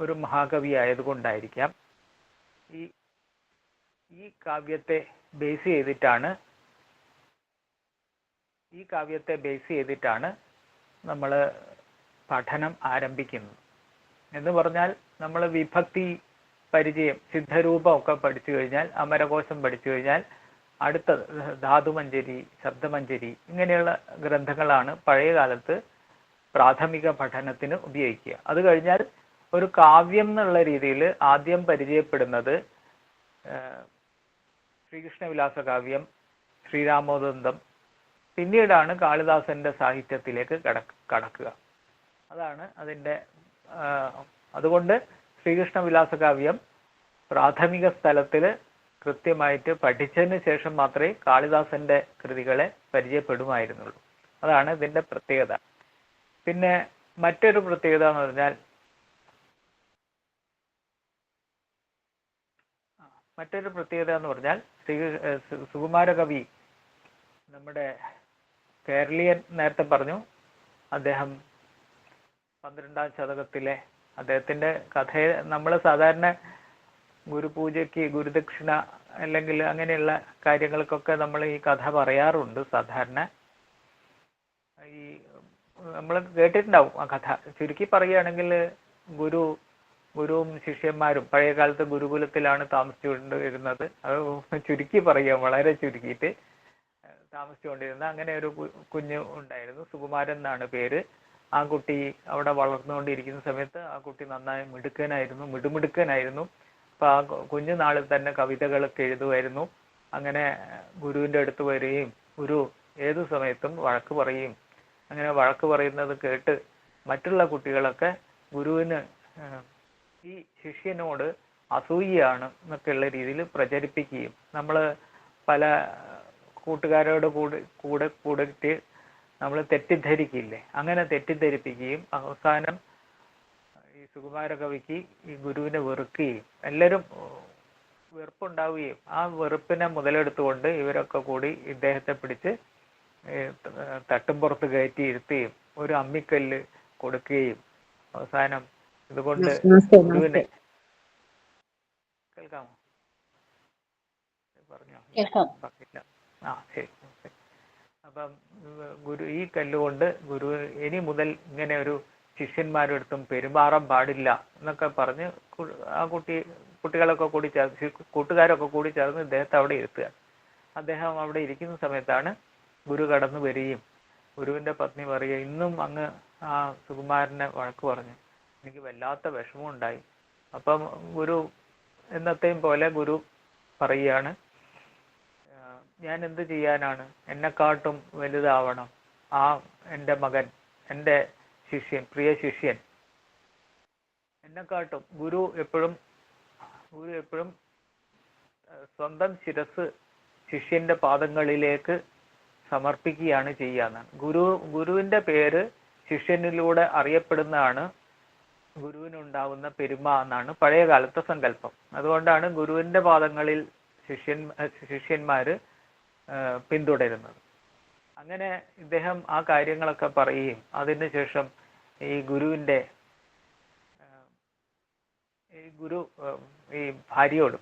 ഒരു മഹാകവി ആയതുകൊണ്ടായിരിക്കാം ഈ ഈ കാവ്യത്തെ ബേസ് ചെയ്തിട്ടാണ് നമ്മൾ പഠനം ആരംഭിക്കുന്നത്. എന്ന് പറഞ്ഞാൽ നമ്മൾ വിഭക്തി പരിചയം, സിദ്ധരൂപം ഒക്കെ പഠിച്ചു കഴിഞ്ഞാൽ, അമരകോശം പഠിച്ചു കഴിഞ്ഞാൽ അടുത്ത ധാതുമഞ്ജരി, ശബ്ദമഞ്ജരി ഇങ്ങനെയുള്ള ഗ്രന്ഥങ്ങളാണ് പഴയ കാലത്ത് പ്രാഥമിക പഠനത്തിന് ഉപയോഗിക്കുക. അത് കഴിഞ്ഞാൽ ഒരു കാവ്യം എന്നുള്ള രീതിയിൽ ആദ്യം പരിചയപ്പെടുന്നത് ശ്രീകൃഷ്ണവിലാസ കാവ്യം, ശ്രീരാമോദന്തം, പിന്നീടാണ് കാളിദാസന്റെ സാഹിത്യത്തിലേക്ക് കടക്കുക. അതാണ് അതിൻ്റെ അതുകൊണ്ട് ശ്രീകൃഷ്ണവിലാസ കാവ്യം പ്രാഥമിക സ്ഥലത്തിൽ കൃത്യമായിട്ട് പഠിച്ചതിന് ശേഷം മാത്രമേ കാളിദാസന്റെ കൃതികളെ പരിചയപ്പെടുമായിരുന്നുള്ളൂ. അതാണ് ഇതിൻ്റെ പ്രത്യേകത. പിന്നെ മറ്റൊരു പ്രത്യേകത എന്ന് പറഞ്ഞാൽ സുകുമാരകവി, നമ്മുടെ കേരളീയൻ നേരത്തെ പറഞ്ഞു, അദ്ദേഹം 12ാം ശതകത്തിലെ അദ്ദേഹത്തിന്റെ കഥയെ നമ്മൾ സാധാരണ ഗുരുപൂജയ്ക്ക് ഗുരുദക്ഷിണ അല്ലെങ്കിൽ അങ്ങനെയുള്ള കാര്യങ്ങൾക്കൊക്കെ നമ്മൾ ഈ കഥ പറയാറുണ്ട്. സാധാരണ ഈ നമ്മൾ കേട്ടിട്ടുണ്ടാവും ആ കഥ. ചുരുക്കി പറയുകയാണെങ്കിൽ ഗുരുവും ശിഷ്യന്മാരും പഴയ കാലത്ത് ഗുരുകുലത്തിലാണ് താമസിച്ചുകൊണ്ടിരുന്നത്. അത് ചുരുക്കി പറയാം, വളരെ ചുരുക്കിയിട്ട് താമസിച്ചുകൊണ്ടിരുന്ന അങ്ങനെ ഒരു കുഞ്ഞു ഉണ്ടായിരുന്നു. സുകുമാരൻ എന്നാണ് പേര്. ആ കുട്ടി അവിടെ വളർന്നുകൊണ്ടിരിക്കുന്ന സമയത്ത് ആ കുട്ടി നന്നായി മിടുമിടുക്കനായിരുന്നു. അപ്പൊ ആ കുഞ്ഞുനാളിൽ തന്നെ കവിതകളൊക്കെ എഴുതുമായിരുന്നു. അങ്ങനെ ഗുരുവിന്റെ അടുത്ത് വരികയും ഗുരു ഏതു സമയത്തും വഴക്ക് പറയുകയും, അങ്ങനെ വഴക്ക് പറയുന്നത് കേട്ട് മറ്റുള്ള കുട്ടികളൊക്കെ ഗുരുവിന് ഈ ശിഷ്യനോട് അസൂയയാണ് എന്നൊക്കെയുള്ള രീതിയിൽ പ്രചരിപ്പിക്കുകയും, നമ്മൾ പല കൂട്ടുകാരോട് കൂടിയിട്ട് നമ്മൾ തെറ്റിദ്ധരിക്കില്ലേ, അങ്ങനെ തെറ്റിദ്ധരിപ്പിക്കുകയും അവസാനം ഈ സുകുമാരകവിക്ക് ഈ ഗുരുവിനെ വെറുക്കുകയും എല്ലാവരും വെറുപ്പുണ്ടാവുകയും ആ വെറുപ്പിനെ മുതലെടുത്തുകൊണ്ട് ഇവരൊക്കെ കൂടി ഇദ്ദേഹത്തെ പിടിച്ച് തട്ടുംപുറത്ത് കയറ്റി ഇരുത്തുകയും ഒരു അമ്മിക്കല്ല് കൊടുക്കുകയും അവസാനം ഇതുകൊണ്ട് ഗുരുവിനെ കേൾക്കാമോ? പറഞ്ഞോ? പറഞ്ഞില്ല. ശരി. അപ്പം ഈ കല്ലുകൊണ്ട് ഗുരു ഇനി മുതൽ ഇങ്ങനെ ഒരു ശിഷ്യന്മാരുടെ അടുത്തും പെരുമാറാൻ പാടില്ല എന്നൊക്കെ പറഞ്ഞ് ആ കൂട്ടുകാരൊക്കെ കൂടി ചേർന്ന് ഇദ്ദേഹത്തെ അവിടെ ഇരുത്തുക. അദ്ദേഹം അവിടെ ഇരിക്കുന്ന സമയത്താണ് ഗുരു കടന്നു വരികയും ഗുരുവിന്റെ പത്നി പറയുക, ഇന്നും അങ്ങ് ആ സുകുമാരനെ വഴക്ക് പറഞ്ഞു, എനിക്ക് വല്ലാത്ത വിഷമം ഉണ്ടായി. അപ്പം ഗുരു എന്നത്തെയും പോലെ ഗുരു പറയുകയാണ്, ഞാൻ എന്ത് ചെയ്യാനാണ്, എന്നെക്കാട്ടും വലുതാവണം ആ എൻ്റെ മകൻ, എൻ്റെ പ്രിയ ശിഷ്യൻ എന്നെക്കാട്ടും. ഗുരു എപ്പോഴും സ്വന്തം ശിരസ് ശിഷ്യന്റെ പാദങ്ങളിലേക്ക് സമർപ്പിക്കുകയാണ് ചെയ്യാന്നാണ്. ഗുരുവിന്റെ പേര് ശിഷ്യനിലൂടെ അറിയപ്പെടുന്നതാണ് ഗുരുവിനുണ്ടാവുന്ന പെരുമ എന്നാണ് പഴയ കാലത്തെ സങ്കല്പം. അതുകൊണ്ടാണ് ഗുരുവിന്റെ പാദങ്ങളിൽ ശിഷ്യന്മാര് പിന്തുടരുന്നത്. അങ്ങനെ ഇദ്ദേഹം ആ കാര്യങ്ങളൊക്കെ പറയുകയും അതിനുശേഷം ഈ ഭാര്യയോട്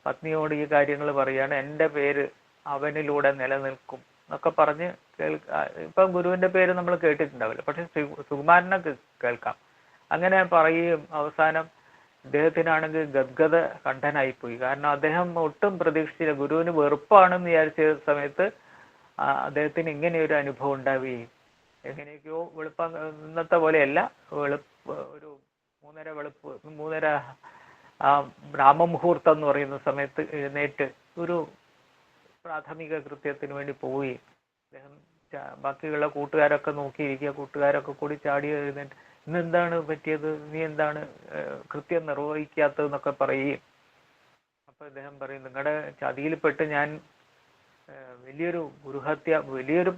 പത്നിയോട് ഈ കാര്യങ്ങൾ പറയാണ്, എൻ്റെ പേര് അവനിലൂടെ നിലനിൽക്കും എന്നൊക്കെ പറഞ്ഞ് ഇപ്പം ഗുരുവിന്റെ പേര് നമ്മൾ കേട്ടിട്ടുണ്ടാവില്ല, പക്ഷെ സുകുമാരനെ കേൾക്കാം. അങ്ങനെ പറയുകയും അവസാനം ഇദ്ദേഹത്തിനാണെങ്കിൽ ഗദ്ഗത കണ്ഠനായിപ്പോയി. കാരണം അദ്ദേഹം ഒട്ടും പ്രതീക്ഷിച്ചില്ല, ഗുരുവിന് വെറുപ്പാണെന്ന് വിചാരിച്ച സമയത്ത് അദ്ദേഹത്തിന് ഇങ്ങനെയൊരു അനുഭവം ഉണ്ടാവുകയും എങ്ങനെയൊക്കെയോ ഇന്നത്തെ പോലെയല്ല, ഒരു 3:30 ബ്രാഹ്മമുഹൂർത്തം എന്ന് പറയുന്ന സമയത്ത് എഴുന്നേറ്റ് ഒരു പ്രാഥമിക കൃത്യത്തിന് വേണ്ടി പോവുകയും അദ്ദേഹം ബാക്കിയുള്ള കൂട്ടുകാരൊക്കെ നോക്കിയിരിക്കുക, കൂട്ടുകാരൊക്കെ കൂടി ചാടി എഴുന്നേറ്റ്, ഇന്നെന്താണ് പറ്റിയത്, നീ എന്താണ് കൃത്യം നിർവഹിക്കാത്തതെന്നൊക്കെ പറയുകയും, അപ്പൊ അദ്ദേഹം പറയും, നിങ്ങളുടെ ചതിയിൽപ്പെട്ട് ഞാൻ വലിയൊരു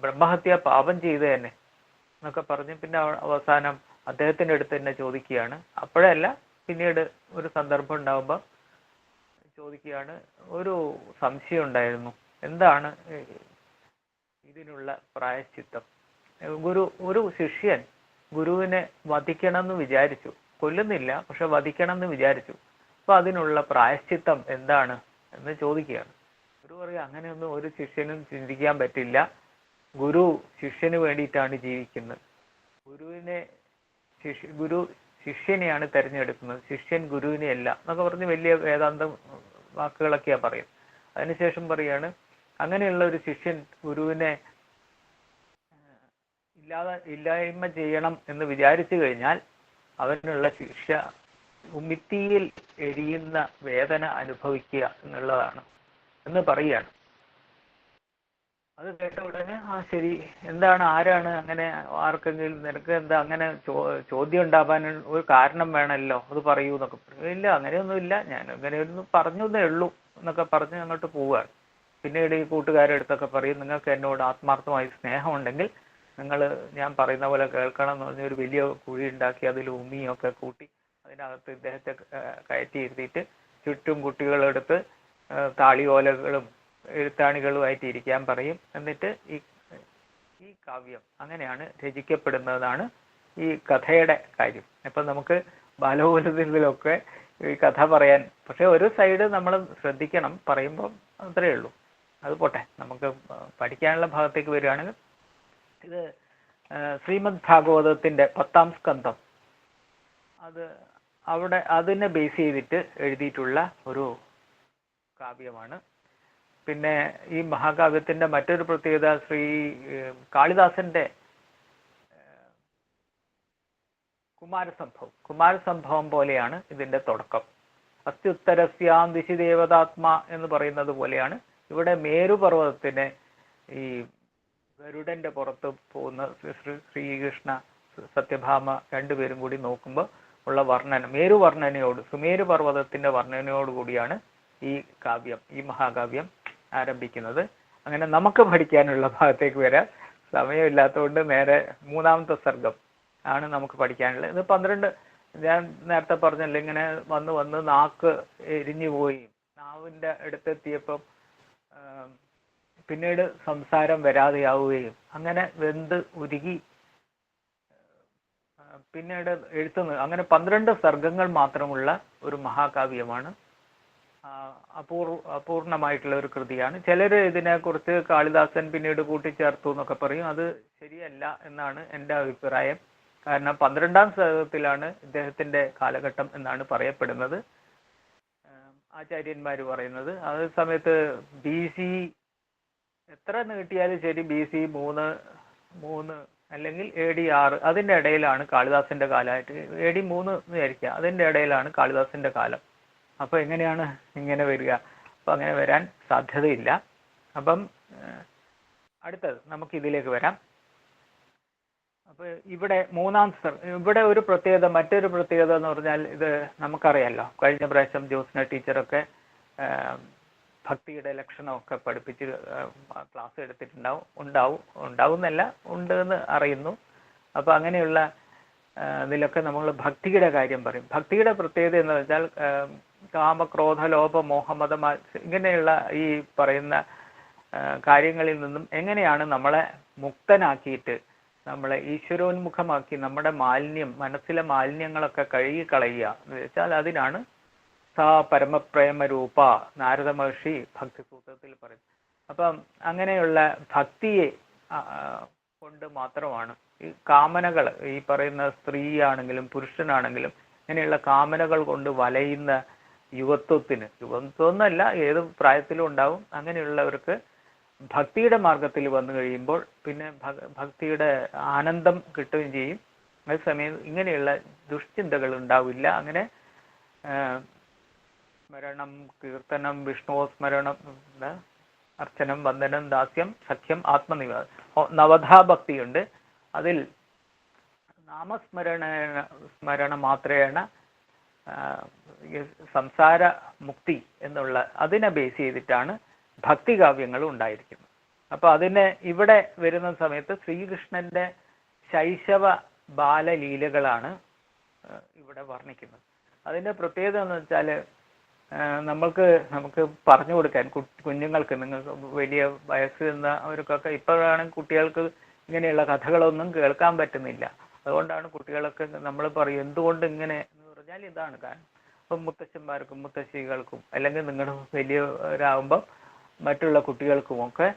ബ്രഹ്മഹത്യ പാപം ചെയ്തു തന്നെ എന്നൊക്കെ പറഞ്ഞ് പിന്നെ അവസാനം അദ്ദേഹത്തിന്റെ അടുത്ത് തന്നെ ചോദിക്കുകയാണ്. അപ്പോഴല്ല, പിന്നീട് ഒരു സന്ദർഭം ഉണ്ടാകുമ്പോൾ ചോദിക്കുകയാണ്, ഒരു സംശയം ഉണ്ടായിരുന്നു, എന്താണ് ഇതിനുള്ള പ്രായശ്ചിത്തം? ഒരു ശിഷ്യൻ ഗുരുവിനെ വധിക്കണം എന്ന് വിചാരിച്ചു. കൊല്ലുന്നില്ല, പക്ഷെ വധിക്കണം എന്ന് വിചാരിച്ചു. അപ്പൊ അതിനുള്ള പ്രായശ്ചിത്തം എന്താണ് എന്ന് ചോദിക്കുകയാണ്. ഗുരു പറയും, അങ്ങനെയൊന്നും ഒരു ശിഷ്യനും ചിന്തിക്കാൻ പറ്റില്ല. ഗുരു ശിഷ്യന് വേണ്ടിയിട്ടാണ് ജീവിക്കുന്നത്. ഗുരു ശിഷ്യനെയാണ് തെരഞ്ഞെടുക്കുന്നത്, ശിഷ്യൻ ഗുരുവിനെ അല്ല എന്നൊക്കെ പറഞ്ഞ് വലിയ വേദാന്ത വാക്കുകളൊക്കെയാ പറയും. അതിനുശേഷം പറയാണ്, അങ്ങനെയുള്ള ഒരു ശിഷ്യൻ ഗുരുവിനെ ഇല്ലായ്മ ചെയ്യണം എന്ന് വിചാരിച്ചു കഴിഞ്ഞാൽ അവനുള്ള ശിക്ഷ ഉമിത്തിയിൽ എരിയുന്ന വേദന അനുഭവിക്കുക എന്നുള്ളതാണ് എന്ന് പറയുകയാണ്. അത് കേട്ട ഉടനെ ശരി, എന്താണ്, ആരാണ് അങ്ങനെ, ആർക്കെങ്കിലും നിനക്ക് എന്താ അങ്ങനെ ചോദ്യം ഉണ്ടാവാൻ ഒരു കാരണം വേണമല്ലോ, അത് പറയൂ എന്നൊക്കെ പറയും. ഇല്ല, അങ്ങനെയൊന്നുമില്ല, ഞാൻ അങ്ങനെയൊന്നും പറഞ്ഞതേ ഉള്ളൂ എന്നൊക്കെ പറഞ്ഞ് അങ്ങോട്ട് പോവുകയാണ്. പിന്നീട് ഈ കൂട്ടുകാരെടുത്തൊക്കെ പറയും, നിങ്ങൾക്ക് എന്നോട് ആത്മാർത്ഥമായി സ്നേഹമുണ്ടെങ്കിൽ നിങ്ങൾ ഞാൻ പറയുന്ന പോലെ കേൾക്കണം എന്ന് പറഞ്ഞ് ഒരു വലിയ കുഴി ഉണ്ടാക്കി അതിൽ ഉമിയൊക്കെ കൂട്ടി അതിനകത്ത് ഇദ്ദേഹത്തെ കയറ്റി ഇരുത്തിയിട്ട് ചുറ്റും കുട്ടികളെടുത്ത് താളിയോലകളും എഴുത്താണികളുമായിട്ട് ഇരിക്കാൻ പറയും. എന്നിട്ട് ഈ കാവ്യം അങ്ങനെയാണ് രചിക്കപ്പെടുന്നതാണ് ഈ കഥയുടെ കാര്യം. അപ്പം നമുക്ക് ബാലഗോകുലത്തിലൊക്കെ ഈ കഥ പറയാൻ, പക്ഷെ ഒരു സൈഡ് നമ്മൾ ശ്രദ്ധിക്കണം പറയുമ്പോൾ, അത്രയേ ഉള്ളൂ. അത് പോട്ടെ, നമുക്ക് പഠിക്കാനുള്ള ഭാഗത്തേക്ക് വരികയാണെങ്കിൽ ഇത് ശ്രീമദ് ഭാഗവതത്തിന്റെ 10ാം സ്കന്ധം, അവിടെ അതിനെ ബേസ് ചെയ്തിട്ട് എഴുതിയിട്ടുള്ള ഒരു കാവ്യമാണ്. പിന്നെ ഈ മഹാകാവ്യത്തിന്റെ മറ്റൊരു പ്രത്യേകത കാളിദാസന്റെ കുമാരസംഭവം പോലെയാണ് ഇതിന്റെ തുടക്കം. അത്യുത്തരസ്യാം ദിശി ദേവതാത്മാ എന്ന് പറയുന്നത് പോലെയാണ് ഇവിടെ മേരുപർവ്വതത്തിനെ ഈ ഗരുഡന്റെ പുറത്ത് പോകുന്ന ശ്രീകൃഷ്ണ സത്യഭാമ രണ്ടുപേരും കൂടി നോക്കുമ്പോൾ ഉള്ള വർണ്ണന, സുമേരു പർവ്വതത്തിന്റെ വർണ്ണനയോട് കൂടിയാണ് ഈ കാവ്യം, ഈ മഹാകാവ്യം ആരംഭിക്കുന്നത്. അങ്ങനെ നമുക്ക് പഠിക്കാനുള്ള ഭാഗത്തേക്ക് വരാൻ സമയമില്ലാത്തതുകൊണ്ട് നേരെ 3ാമത്തെ സർഗം ആണ് നമുക്ക് പഠിക്കാനുള്ളത്. ഇത് 12, ഞാൻ നേരത്തെ പറഞ്ഞല്ലോ, ഇങ്ങനെ വന്ന് നാക്ക് എരിഞ്ഞു പോയി, നാവിന്റെ അടുത്തെത്തിയപ്പം പിന്നീട് സംസാരം വരാതെയാവുകയും അങ്ങനെ വെന്ത് ഉരുകി പിന്നീട് എഴുത്തുന്നത്, അങ്ങനെ 12 സർഗങ്ങൾ മാത്രമുള്ള ഒരു മഹാകാവ്യമാണ്. അപൂർണമായിട്ടുള്ള ഒരു കൃതിയാണ്. ചിലർ ഇതിനെക്കുറിച്ച് കാളിദാസൻ പിന്നീട് കൂട്ടിച്ചേർത്തു എന്നൊക്കെ പറയും. അത് ശരിയല്ല എന്നാണ് എൻ്റെ അഭിപ്രായം. കാരണം 12ാം ശതകത്തിലാണ് ഇദ്ദേഹത്തിന്റെ കാലഘട്ടം എന്നാണ് പറയപ്പെടുന്നത്, ആചാര്യന്മാർ പറയുന്നത്. അതേ സമയത്ത് BC എത്ര നീട്ടിയാലും ശരി, BC 3 അല്ലെങ്കിൽ AD 6 അതിൻ്റെ ഇടയിലാണ് കാളിദാസന്റെ കാലമായിട്ട്, AD 3 എന്ന് വിചാരിക്കുക, അതിൻ്റെ ഇടയിലാണ് കാളിദാസന്റെ കാലം. അപ്പൊ എങ്ങനെയാണ് ഇങ്ങനെ വരിക? അപ്പൊ അങ്ങനെ വരാൻ സാധ്യതയില്ല. അപ്പം അടുത്തത് നമുക്ക് ഇതിലേക്ക് വരാം. അപ്പൊ ഇവിടെ ഇവിടെ ഒരു മറ്റൊരു പ്രത്യേകത എന്ന് പറഞ്ഞാൽ, ഇത് നമുക്കറിയാലോ, കഴിഞ്ഞ പ്രാവശ്യം ജ്യോത്സ്ന ടീച്ചറൊക്കെ ഭക്തിയുടെ ലക്ഷണമൊക്കെ പഠിപ്പിച്ച് ക്ലാസ് ഉണ്ടാവുന്നല്ല, ഉണ്ട് എന്ന് അറിയുന്നു. അപ്പൊ അങ്ങനെയുള്ള ഇതിലൊക്കെ നമ്മൾ ഭക്തിയുടെ കാര്യം പറയും. ഭക്തിയുടെ പ്രത്യേകത എന്ന് വെച്ചാൽ കാമക്രോധ ലോഭ മോഹമത ഇങ്ങനെയുള്ള ഈ പറയുന്ന കാര്യങ്ങളിൽ നിന്നും എങ്ങനെയാണ് നമ്മളെ മുക്തനാക്കിയിട്ട് നമ്മളെ ഈശ്വരോന്മുഖമാക്കി നമ്മുടെ മനസ്സിലെ മാലിന്യങ്ങളൊക്കെ കഴുകിക്കളയുക എന്ന് വെച്ചാൽ അതിനാണ് സാ പരമപ്രേമരൂപ നാരദ മഹർഷി ഭക്തി സൂത്രത്തിൽ പറയും. അപ്പം അങ്ങനെയുള്ള ഭക്തിയെ കൊണ്ട് മാത്രമാണ് ഈ കാമനകൾ, ഈ പറയുന്ന സ്ത്രീയാണെങ്കിലും പുരുഷനാണെങ്കിലും ഇങ്ങനെയുള്ള കാമനകൾ കൊണ്ട് വലയുന്ന യുവത്വമൊന്നല്ല, ഏത് പ്രായത്തിലും ഉണ്ടാവും. അങ്ങനെയുള്ളവർക്ക് ഭക്തിയുടെ മാർഗത്തിൽ വന്നു കഴിയുമ്പോൾ പിന്നെ ഭക്തിയുടെ ആനന്ദം കിട്ടുകയും ചെയ്യും. അതേസമയം ഇങ്ങനെയുള്ള ദുഷ്ചിന്തകൾ ഉണ്ടാവില്ല. അങ്ങനെ സ്മരണം, കീർത്തനം, വിഷ്ണുസ്മരണം, അർച്ചനം, വന്ദനം, ദാസ്യം, സഖ്യം, നവധാ ഭക്തിയുണ്ട്. അതിൽ സ്മരണ മാത്രേണ സംസാര മുക്തി എന്നുള്ള അതിനെ ബേസ് ചെയ്തിട്ടാണ് ഭക്തികാവ്യങ്ങൾ ഉണ്ടായിരിക്കുന്നത്. അപ്പൊ അതിനെ ഇവിടെ വരുന്ന സമയത്ത് ശ്രീകൃഷ്ണന്റെ ശൈശവ ബാലലീലകളാണ് ഇവിടെ വർണ്ണിക്കുന്നത്. അതിന്റെ പ്രത്യേകത എന്ന് വെച്ചാൽ നമുക്ക് പറഞ്ഞു കൊടുക്കാൻ കുഞ്ഞുങ്ങൾക്ക്, നിങ്ങൾക്ക് വലിയ വയസ്സ് അവർക്കൊക്കെ ഇപ്പോഴാണെങ്കിൽ കുട്ടികൾക്ക് ഇങ്ങനെയുള്ള കഥകളൊന്നും കേൾക്കാൻ പറ്റുന്നില്ല. അതുകൊണ്ടാണ് കുട്ടികളൊക്കെ നമ്മൾ പറയും എന്തുകൊണ്ട് ഇങ്ങനെ എന്ന് പറഞ്ഞാൽ ഇതാണ് കാരണം. ഇപ്പം മുത്തശ്ശന്മാർക്കും മുത്തശ്ശികൾക്കും അല്ലെങ്കിൽ നിങ്ങൾ വലിയവരാകുമ്പം മറ്റുള്ള കുട്ടികൾക്കുമൊക്കെ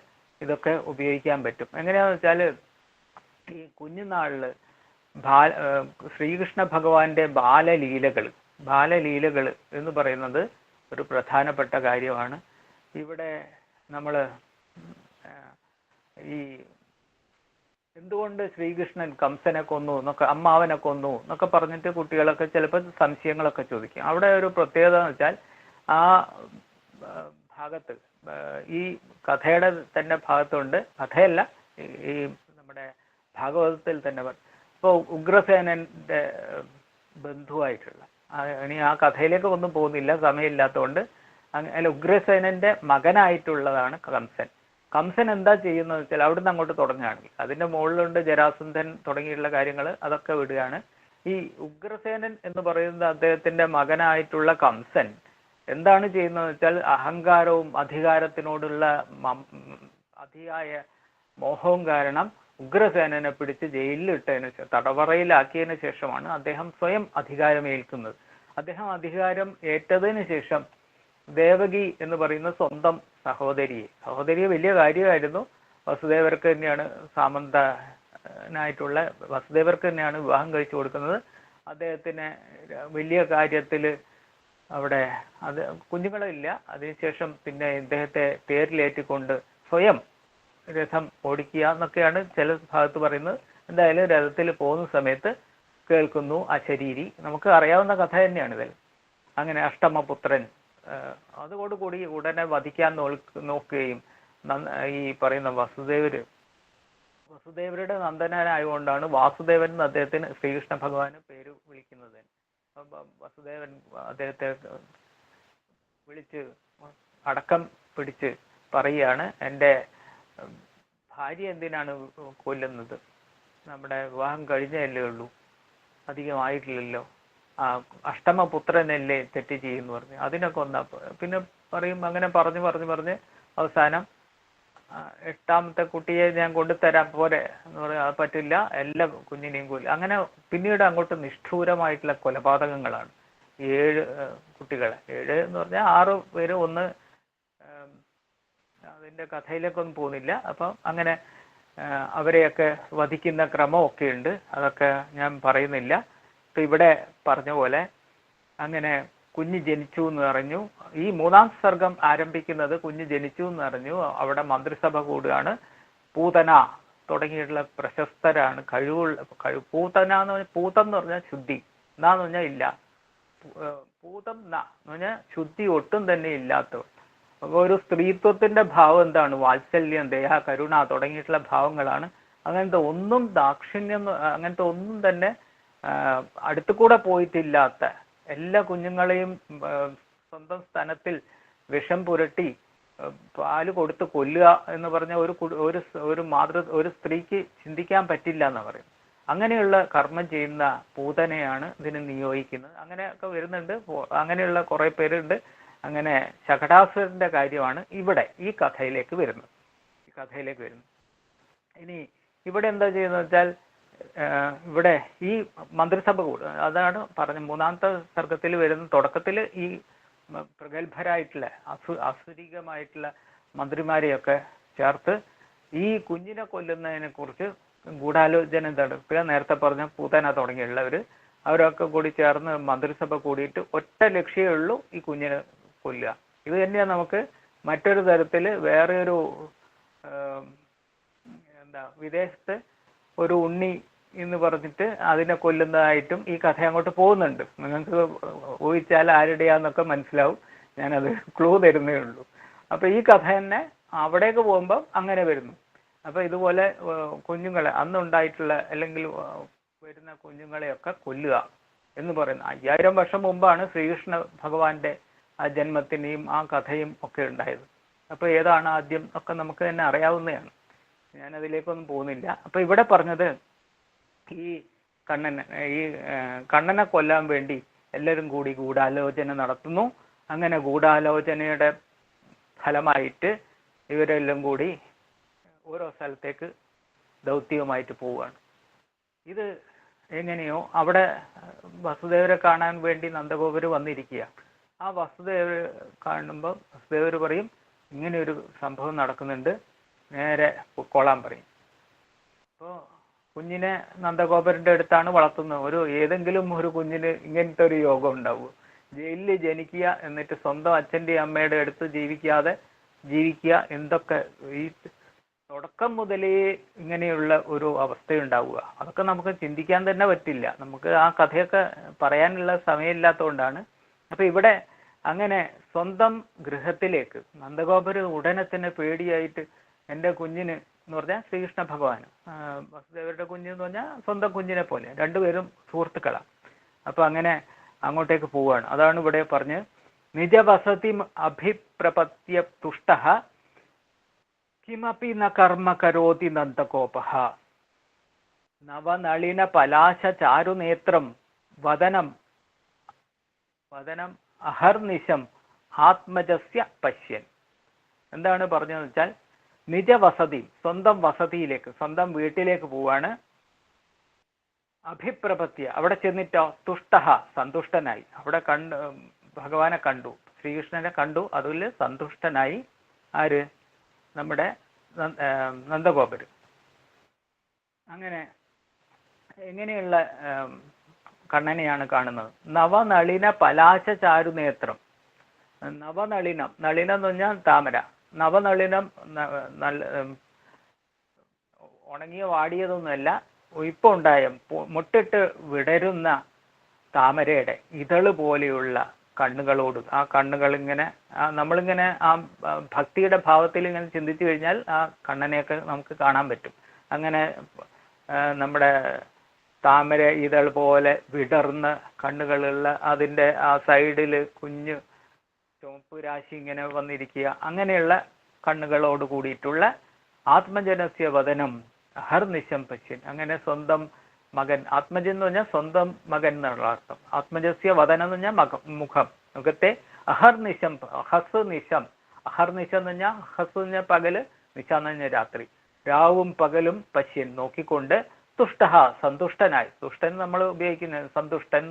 ഇതൊക്കെ ഉപയോഗിക്കാൻ പറ്റും. എങ്ങനെയാണെന്ന് വെച്ചാൽ ഈ കുഞ്ഞുനാളിൽ ശ്രീകൃഷ്ണ ഭഗവാന്റെ ബാലലീലകൾ എന്ന് പറയുന്നത് ഒരു പ്രധാനപ്പെട്ട കാര്യമാണ്. ഇവിടെ നമ്മൾ ഈ എന്തുകൊണ്ട് ശ്രീകൃഷ്ണൻ കംസനെ കൊന്നു എന്നൊക്കെ, അമ്മാവനെ കൊന്നു എന്നൊക്കെ പറഞ്ഞിട്ട് കുട്ടികളൊക്കെ ചിലപ്പോൾ സംശയങ്ങളൊക്കെ ചോദിക്കും. അവിടെ ഒരു പ്രത്യേകത എന്ന് വെച്ചാൽ ആ ഭാഗത്ത് ഈ കഥയുടെ തന്നെ ഭാഗത്തുണ്ട്, കഥയല്ല ഈ നമ്മുടെ ഭാഗവതത്തിൽ തന്നെ ഇപ്പോൾ ഉഗ്രസേനന്റെ ബന്ധുവായിട്ടുള്ള, ഇനി ആ കഥയിലേക്ക് ഒന്നും പോകുന്നില്ല സമയമില്ലാത്തതുകൊണ്ട്, അല്ല ഉഗ്രസേനന്റെ മകനായിട്ടുള്ളതാണ് കംസൻ. കംസൻ എന്താ ചെയ്യുന്നത് വെച്ചാൽ അവിടുന്ന് അങ്ങോട്ട് തുടങ്ങുകയാണെങ്കിൽ അതിന്റെ മുകളിലുണ്ട് ജരാസന്ധൻ തുടങ്ങിയിട്ടുള്ള കാര്യങ്ങൾ, അതൊക്കെ വിടുകയാണ്. ഈ ഉഗ്രസേനൻ എന്ന് പറയുന്നത് അദ്ദേഹത്തിന്റെ മകനായിട്ടുള്ള കംസൻ എന്താണ് ചെയ്യുന്നത് വെച്ചാൽ അഹങ്കാരവും അധികാരത്തിനോടുള്ള അതിയായ മോഹവും കാരണം ഉഗ്രസേനനെ പിടിച്ച് ജയിലിലിട്ടതിന് തടവറയിലാക്കിയതിനു ശേഷമാണ് അദ്ദേഹം സ്വയം അധികാരമേൽക്കുന്നത്. അദ്ദേഹം അധികാരം ഏറ്റതിന് ശേഷം ദേവകി എന്ന് പറയുന്ന സ്വന്തം സഹോദരിയെ വലിയ കാര്യമായിരുന്നു. വസുദേവർക്ക് തന്നെയാണ് സാമന്തനായിട്ടുള്ള വസുദേവർക്ക് തന്നെയാണ് വിവാഹം കഴിച്ചു കൊടുക്കുന്നത്. അദ്ദേഹത്തിന് വലിയ കാര്യത്തിൽ അവിടെ കുഞ്ഞുങ്ങളില്ല. അതിനുശേഷം പിന്നെ ഇദ്ദേഹത്തെ തേരിലേറ്റിക്കൊണ്ട് സ്വയം രഥം ഓടിക്കുക എന്നൊക്കെയാണ് ചില ഭാഗത്ത് പറയുന്നത്. എന്തായാലും രഥത്തിൽ പോകുന്ന സമയത്ത് കേൾക്കുന്നു അശരീരി, നമുക്ക് അറിയാവുന്ന കഥ തന്നെയാണ് ഇതിൽ. അങ്ങനെ അഷ്ടമപുത്രൻ അതോടുകൂടി ഉടനെ വധിക്കാൻ നോക്കുകയും ഈ പറയുന്ന വസുദേവരുടെ നന്ദനായതുകൊണ്ടാണ് വാസുദേവൻ എന്ന് അദ്ദേഹത്തിന് ശ്രീകൃഷ്ണ ഭഗവാന് പേര് വിളിക്കുന്നത്. വസുദേവൻ അദ്ദേഹത്തെ വിളിച്ച് അടക്കം പിടിച്ച് പറയുകയാണ്, എൻ്റെ ഭാര്യ എന്തിനാണ് കൊല്ലുന്നത്? നമ്മുടെ വിവാഹം കഴിഞ്ഞല്ലേ ഉള്ളൂ, അധികമായിട്ടില്ലല്ലോ, അഷ്ടമപുത്രനല്ലേ തെറ്റ് ചെയ്യുന്നു പറഞ്ഞു. അതിനൊക്കെ പിന്നെ പറയും. അങ്ങനെ പറഞ്ഞ് അവസാനം 8ാമത്തെ കുട്ടിയെ ഞാൻ കൊണ്ടുതരാം പോരെ എന്ന് പറയാം. അത് പറ്റില്ല, എല്ലാ കുഞ്ഞിനെയും കൊല്ലും. അങ്ങനെ പിന്നീട് അങ്ങോട്ട് നിഷ്ഠൂരമായിട്ടുള്ള കൊലപാതകങ്ങളാണ്. 7 കുട്ടികളെ, 7 എന്ന് പറഞ്ഞാൽ 6 പേര്, ഒന്ന് അതിന്റെ കഥയിലേക്കൊന്നും പോകുന്നില്ല. അപ്പം അങ്ങനെ അവരെയൊക്കെ വധിക്കുന്ന ക്രമമൊക്കെ ഉണ്ട്, അതൊക്കെ ഞാൻ പറയുന്നില്ല. ഇപ്പൊ ഇവിടെ പറഞ്ഞ പോലെ അങ്ങനെ കുഞ്ഞ് ജനിച്ചു എന്ന് അറിഞ്ഞു. ഈ 3ാം സർഗം ആരംഭിക്കുന്നത് കുഞ്ഞ് ജനിച്ചു എന്ന് അറിഞ്ഞു. അവിടെ മന്ത്രിസഭ കൂടുകയാണ്. പൂതന തുടങ്ങിയിട്ടുള്ള പ്രശസ്തരാണ്, പൂതന എന്ന് പറഞ്ഞാൽ, പൂതം എന്ന് പറഞ്ഞാൽ ശുദ്ധി, എന്നാന്ന് പറഞ്ഞാൽ ഇല്ല, പൂതം എന്ന് പറഞ്ഞാൽ ശുദ്ധി ഒട്ടും തന്നെ ഇല്ലാത്തവർ. അപ്പോൾ ഒരു സ്ത്രീത്വത്തിന്റെ ഭാവം എന്താണ്? വാത്സല്യം, ദയ, കരുണ തുടങ്ങിയിട്ടുള്ള ഭാവങ്ങളാണ്. അങ്ങനത്തെ ഒന്നും ദാക്ഷിണ്യം, അങ്ങനത്തെ ഒന്നും തന്നെ അടുത്തുകൂടെ പോയിട്ടില്ലാത്ത എല്ലാ കുഞ്ഞുങ്ങളെയും സ്വന്തം സ്ഥാനത്തിൽ വിഷം പുരട്ടി പാല് കൊടുത്ത് കൊല്ലുക എന്ന് പറഞ്ഞ ഒരു സ്ത്രീക്ക് ചിന്തിക്കാൻ പറ്റില്ല എന്നാ പറയും. അങ്ങനെയുള്ള കർമ്മം ചെയ്യുന്ന പൂതനയാണ് ഇതിന് നിയോഗിക്കുന്നത്. അങ്ങനെയൊക്കെ വരുന്നുണ്ട്, അങ്ങനെയുള്ള കുറെ പേരുണ്ട്. അങ്ങനെ ശകടാസുരന്റെ കാര്യമാണ് ഇവിടെ ഈ കഥയിലേക്ക് വരുന്നത്. ഇനി ഇവിടെ എന്താ ചെയ്യുന്നത് വെച്ചാൽ ഇവിടെ ഈ മന്ത്രിസഭ കൂടും. അതാണ് പറഞ്ഞ 3ാമത്തെ സർഗത്തിൽ വരുന്ന. തുടക്കത്തിൽ ഈ പ്രഗത്ഭരായിട്ടുള്ള അസുരികമായിട്ടുള്ള മന്ത്രിമാരെയൊക്കെ ചേർത്ത് ഈ കുഞ്ഞിനെ കൊല്ലുന്നതിനെ കുറിച്ച് ഗൂഢാലോചന നടത്തുക. നേരത്തെ പറഞ്ഞ പൂതന തുടങ്ങിയുള്ളവർ, അവരൊക്കെ കൂടി ചേർന്ന് മന്ത്രിസഭ കൂടിയിട്ട് ഒറ്റ ലക്ഷ്യമേ ഉള്ളൂ, ഈ കുഞ്ഞിനെ കൊല്ലുക. ഇത് തന്നെയാണ് നമുക്ക് മറ്റൊരു തരത്തിൽ വേറെ ഒരു വിദേശത്ത് ഒരു ഉണ്ണി എന്ന് പറഞ്ഞിട്ട് അതിനെ കൊല്ലുന്നതായിട്ടും ഈ കഥ അങ്ങോട്ട് പോകുന്നുണ്ട്. നിങ്ങൾക്ക് ഊഹിച്ചാൽ ആരുടെയാന്നൊക്കെ മനസ്സിലാവും. ഞാനത് ക്ലൂ തരുന്നേ ഉള്ളൂ. അപ്പൊ ഈ കഥ തന്നെ അവിടേക്ക് പോകുമ്പം അങ്ങനെ വരുന്നു. അപ്പൊ ഇതുപോലെ കുഞ്ഞുങ്ങളെ അന്നുണ്ടായിട്ടുള്ള അല്ലെങ്കിൽ വരുന്ന കുഞ്ഞുങ്ങളെയൊക്കെ കൊല്ലുക എന്ന് പറയുന്നത് 5000 വർഷം മുമ്പാണ് ശ്രീകൃഷ്ണ ഭഗവാന്റെ ആ ജന്മത്തിനെയും ആ കഥയും ഒക്കെ ഉണ്ടായത്. അപ്പൊ ഏതാണ് ആദ്യം ഒക്കെ നമുക്ക് തന്നെ അറിയാവുന്നതാണ്, ഞാനതിലേക്കൊന്നും പോകുന്നില്ല. അപ്പൊ ഇവിടെ പറഞ്ഞത് ഈ കണ്ണനെ കൊല്ലാൻ വേണ്ടി എല്ലാവരും കൂടി ഗൂഢാലോചന നടത്തുന്നു. അങ്ങനെ ഗൂഢാലോചനയുടെ ഫലമായിട്ട് ഇവരെല്ലാം കൂടി ഓരോ സ്ഥലത്തേക്ക് ദൗത്യവുമായിട്ട് പോവുകയാണ്. ഇത് എങ്ങനെയോ അവിടെ വസുദേവരെ കാണാൻ വേണ്ടി നന്ദഗോപര് വന്നിരിക്കുക. ആ വസുദേവർ കാണുമ്പോൾ വസുദേവർ പറയും ഇങ്ങനെ ഒരു സംഭവം നടക്കുന്നുണ്ട്, നേരെ പൊക്കോളാൻ പറയും. അപ്പോൾ കുഞ്ഞിനെ നന്ദഗോപരുടെ അടുത്താണ് വളർത്തുന്നത്. ഏതെങ്കിലും ഒരു കുഞ്ഞിന് ഇങ്ങനത്തെ ഒരു യോഗം ഉണ്ടാവുക? ജയിലിൽ ജനിക്കുക, എന്നിട്ട് സ്വന്തം അച്ഛൻ്റെയും അമ്മയുടെ അടുത്ത് ജീവിക്കുക, എന്തൊക്കെ ഈ തുടക്കം മുതലേ ഇങ്ങനെയുള്ള ഒരു അവസ്ഥയുണ്ടാവുക? അതൊക്കെ നമുക്ക് ചിന്തിക്കാൻ തന്നെ പറ്റില്ല. നമുക്ക് ആ കഥയൊക്കെ പറയാനുള്ള സമയമില്ലാത്തതുകൊണ്ടാണ്. അപ്പൊ ഇവിടെ അങ്ങനെ സ്വന്തം ഗൃഹത്തിലേക്ക് നന്ദഗോപര് ഉടനെ തന്നെ പേടിയായിട്ട് എൻ്റെ കുഞ്ഞിന് എന്ന് പറഞ്ഞാൽ ശ്രീകൃഷ്ണ ഭഗവാൻ, വസുദേവരുടെ കുഞ്ഞ് എന്ന് പറഞ്ഞാൽ സ്വന്തം കുഞ്ഞിനെ പോലെ, രണ്ടുപേരും സുഹൃത്തുക്കളാണ്. അപ്പൊ അങ്ങനെ അങ്ങോട്ടേക്ക് പോവുകയാണ്. അതാണ് ഇവിടെ പറഞ്ഞ് നിജവസതി അഭിപ്രപത്യ തുഷ്ട കിമപി ന കർമ്മ കരോതി നന്ദഗോപഃ നവനളിന പലാശ ചാരുനേത്രം വദനം അഹർനിശം ആത്മജസ്യ പശ്യൻ. എന്താണ് പറഞ്ഞതെന്ന് വെച്ചാൽ നിജവസതി, സ്വന്തം വസതിയിലേക്ക്, സ്വന്തം വീട്ടിലേക്ക് പോവാണ്. അഭിപ്രപത്യ, അവിടെ ചെന്നിട്ടോ തുഷ്ട, സന്തുഷ്ടനായി. അവിടെ ഭഗവാനെ കണ്ടു, ശ്രീകൃഷ്ണനെ കണ്ടു, അതിൽ സന്തുഷ്ടനായി. ആര്? നമ്മുടെ നന്ദഗോപര്. അങ്ങനെ എങ്ങനെയുള്ള കണ്ണനെയാണ് കാണുന്നത്? നവനളിന പലാശ ചാരുനേത്രം. നവനളിനം, നളിനം എന്ന് പറഞ്ഞാൽ താമര. നവനളിനം ഉണങ്ങിയ വാടിയതൊന്നുമല്ല, ഇപ്പൊ ഉണ്ടായ മുട്ടിട്ട് വിടരുന്ന താമരയുടെ ഇതള് പോലെയുള്ള കണ്ണുകളോട്, ആ കണ്ണുകൾ ഇങ്ങനെ നമ്മളിങ്ങനെ ആ ഭക്തിയുടെ ഭാവത്തിൽ ഇങ്ങനെ ചിന്തിച്ചു കഴിഞ്ഞാൽ ആ കണ്ണനെയൊക്കെ നമുക്ക് കാണാൻ പറ്റും. അങ്ങനെ നമ്മുടെ താമര ഇതൾ പോലെ വിടർന്ന കണ്ണുകളുള്ള, അതിൻ്റെ ആ സൈഡിൽ കുഞ്ഞു ചുവപ്പ് രാശി ഇങ്ങനെ വന്നിരിക്കുക, അങ്ങനെയുള്ള കണ്ണുകളോട് കൂടിയിട്ടുള്ള ആത്മജനസ്യ വദനം അഹർനിശം പശ്യൻ. അങ്ങനെ സ്വന്തം മകൻ, ആത്മജൻ എന്ന് പറഞ്ഞാൽ സ്വന്തം മകൻ എന്നുള്ള അർത്ഥം. ആത്മജസ്യ വദനം എന്ന് പറഞ്ഞാൽ മുഖം, മുഖത്തെ അഹർനിശം, അഹസ് നിശം. അഹർനിശം എന്ന് പറഞ്ഞാൽ അഹസ് എന്ന് പറഞ്ഞാൽ പകല്, നിശ എന്ന് പറഞ്ഞാൽ രാത്രി. രാവും പകലും പശ്യൻ നോക്കിക്കൊണ്ട് തുഷ്ട, സന്തുഷ്ടനായി. തുഷ്ടൻ നമ്മൾ ഉപയോഗിക്കുന്നത് സന്തുഷ്ടൻ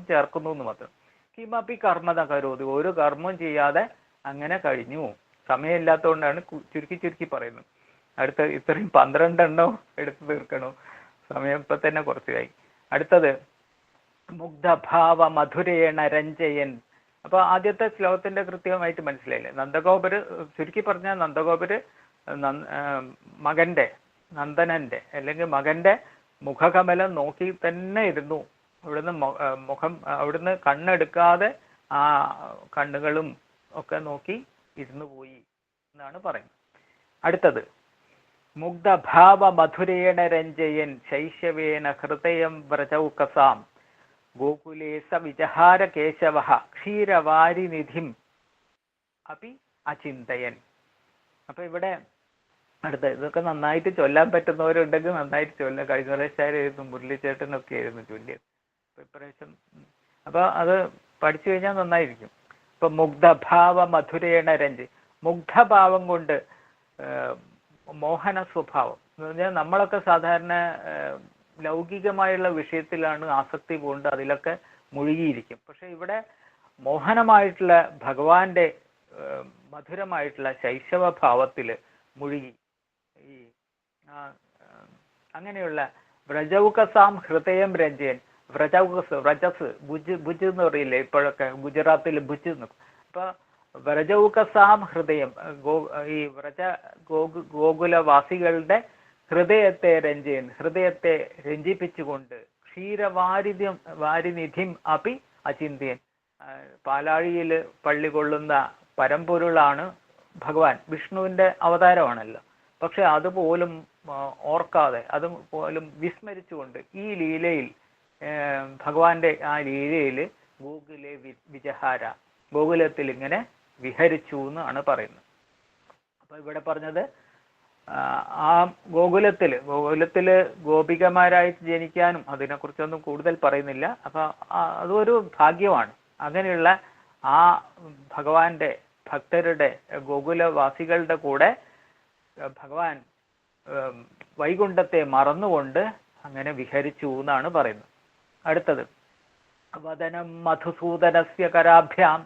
ചേർക്കുന്നു എന്ന് മാത്രം. കിമപി കർമ്മത കരോതി, ഒരു കർമ്മം ചെയ്യാതെ അങ്ങനെ കഴിഞ്ഞു. സമയമില്ലാത്തതുകൊണ്ടാണ് ചുരുക്കി പറയുന്നത്. അടുത്ത ഇത്രയും 12 എണ്ണം എടുത്തു തീർക്കണോ? സമയം ഇപ്പൊ തന്നെ കുറച്ചായി. അടുത്തത് മുഗ്ധഭാവ മധുരേണ രഞ്ജയൻ. അപ്പൊ ആദ്യത്തെ ശ്ലോകത്തിന്റെ കൃത്യമായിട്ട് മനസ്സിലായില്ലേ? നന്ദഗോപര്, ചുരുക്കി പറഞ്ഞാൽ നന്ദഗോപര് മകന്റെ, നന്ദനന്റെ അല്ലെങ്കിൽ മകന്റെ മുഖകമലം നോക്കി തന്നെ ഇരുന്നു. അവിടുന്ന് അവിടുന്ന് കണ്ണെടുക്കാതെ ആ കണ്ണുകളും ഒക്കെ നോക്കി ഇരുന്നു പോയി എന്നാണ് പറയുന്നത്. അടുത്തത് മുഗ്ധഭാവ മധുരേണ രഞ്ജയൻ ശൈശവേന ഹൃദയം വ്രജൗകസാം ഗോകുലേ സ വിജഹാര കേശവ ക്ഷീരവാരിനിധിം അപി അചിന്തയൻ. അപ്പൊ ഇവിടെ അടുത്ത ഇതൊക്കെ നന്നായിട്ട് ചൊല്ലാൻ പറ്റുന്നവരുണ്ടെങ്കിൽ നന്നായിട്ട് ചൊല്ലാം. കഴിഞ്ഞ പ്രാവശ്യം മുരളിച്ചേട്ടനൊക്കെ ആയിരുന്നു ചൊല്ലിയത്. ഇപ്രാവശ്യം അപ്പൊ അത് പഠിച്ചു കഴിഞ്ഞാൽ നന്നായിരിക്കും. ഇപ്പൊ മുഗ്ധഭാവ മധുരേണ രഞ്ജി, മുഗ്ധഭാവം കൊണ്ട് മോഹന സ്വഭാവം എന്ന് പറഞ്ഞാൽ നമ്മളൊക്കെ സാധാരണ ലൗകികമായുള്ള വിഷയത്തിലാണ് ആസക്തി കൊണ്ട് അതിലൊക്കെ മുഴുകിയിരിക്കും. പക്ഷെ ഇവിടെ മോഹനമായിട്ടുള്ള ഭഗവാന്റെ മധുരമായിട്ടുള്ള ശൈശവ ഭാവത്തില് മുഴുകി. ഈ അങ്ങനെയുള്ള വ്രജൗകസാം ഹൃദയം രഞ്ജയൻ. വ്രജസ് ഭുജ് എന്ന് പറയില്ലേ ഇപ്പോഴൊക്കെ ഗുജറാത്തിൽ ഭുജ് എന്ന്. അപ്പൊ വ്രജൗകസാം ഹൃദയം, ഈ ഗോകുലവാസികളുടെ ഹൃദയത്തെ രഞ്ജയൻ, ഹൃദയത്തെ രഞ്ജിപ്പിച്ചുകൊണ്ട് വാരിനിധിം അപി അചിന്ത്യൻ. പാലാഴിയിൽ പള്ളി കൊള്ളുന്ന പരമ്പൊരുളാണ് ഭഗവാൻ, വിഷ്ണുവിന്റെ അവതാരമാണല്ലോ. പക്ഷെ അതുപോലും ഓർക്കാതെ, അതുപോലും വിസ്മരിച്ചുകൊണ്ട് ഈ ലീലയിൽ, ഭഗവാന്റെ ആ ലീലയിൽ ഗോകുലെ വിജഹാര, ഗോകുലത്തിൽ ഇങ്ങനെ വിഹരിച്ചു എന്നാണ് പറയുന്നത്. അപ്പൊ ഇവിടെ പറഞ്ഞത് ആ ഗോകുലത്തില് ഗോപികമാരായിട്ട് ജനിക്കാനും അതിനെക്കുറിച്ചൊന്നും കൂടുതൽ പറയുന്നില്ല. അപ്പൊ അതൊരു ഭാഗ്യമാണ്. അങ്ങനെയുള്ള ആ ഭഗവാന്റെ ഭക്തരുടെ, ഗോകുലവാസികളുടെ കൂടെ ഭഗവാൻ വൈകുണ്ഠത്തെ മറന്നുകൊണ്ട് അങ്ങനെ വിഹരിച്ചു എന്നാണ് പറയുന്നത്. അടുത്തത് വദനം മധുസൂദനസ്യ കരാഭ്യാം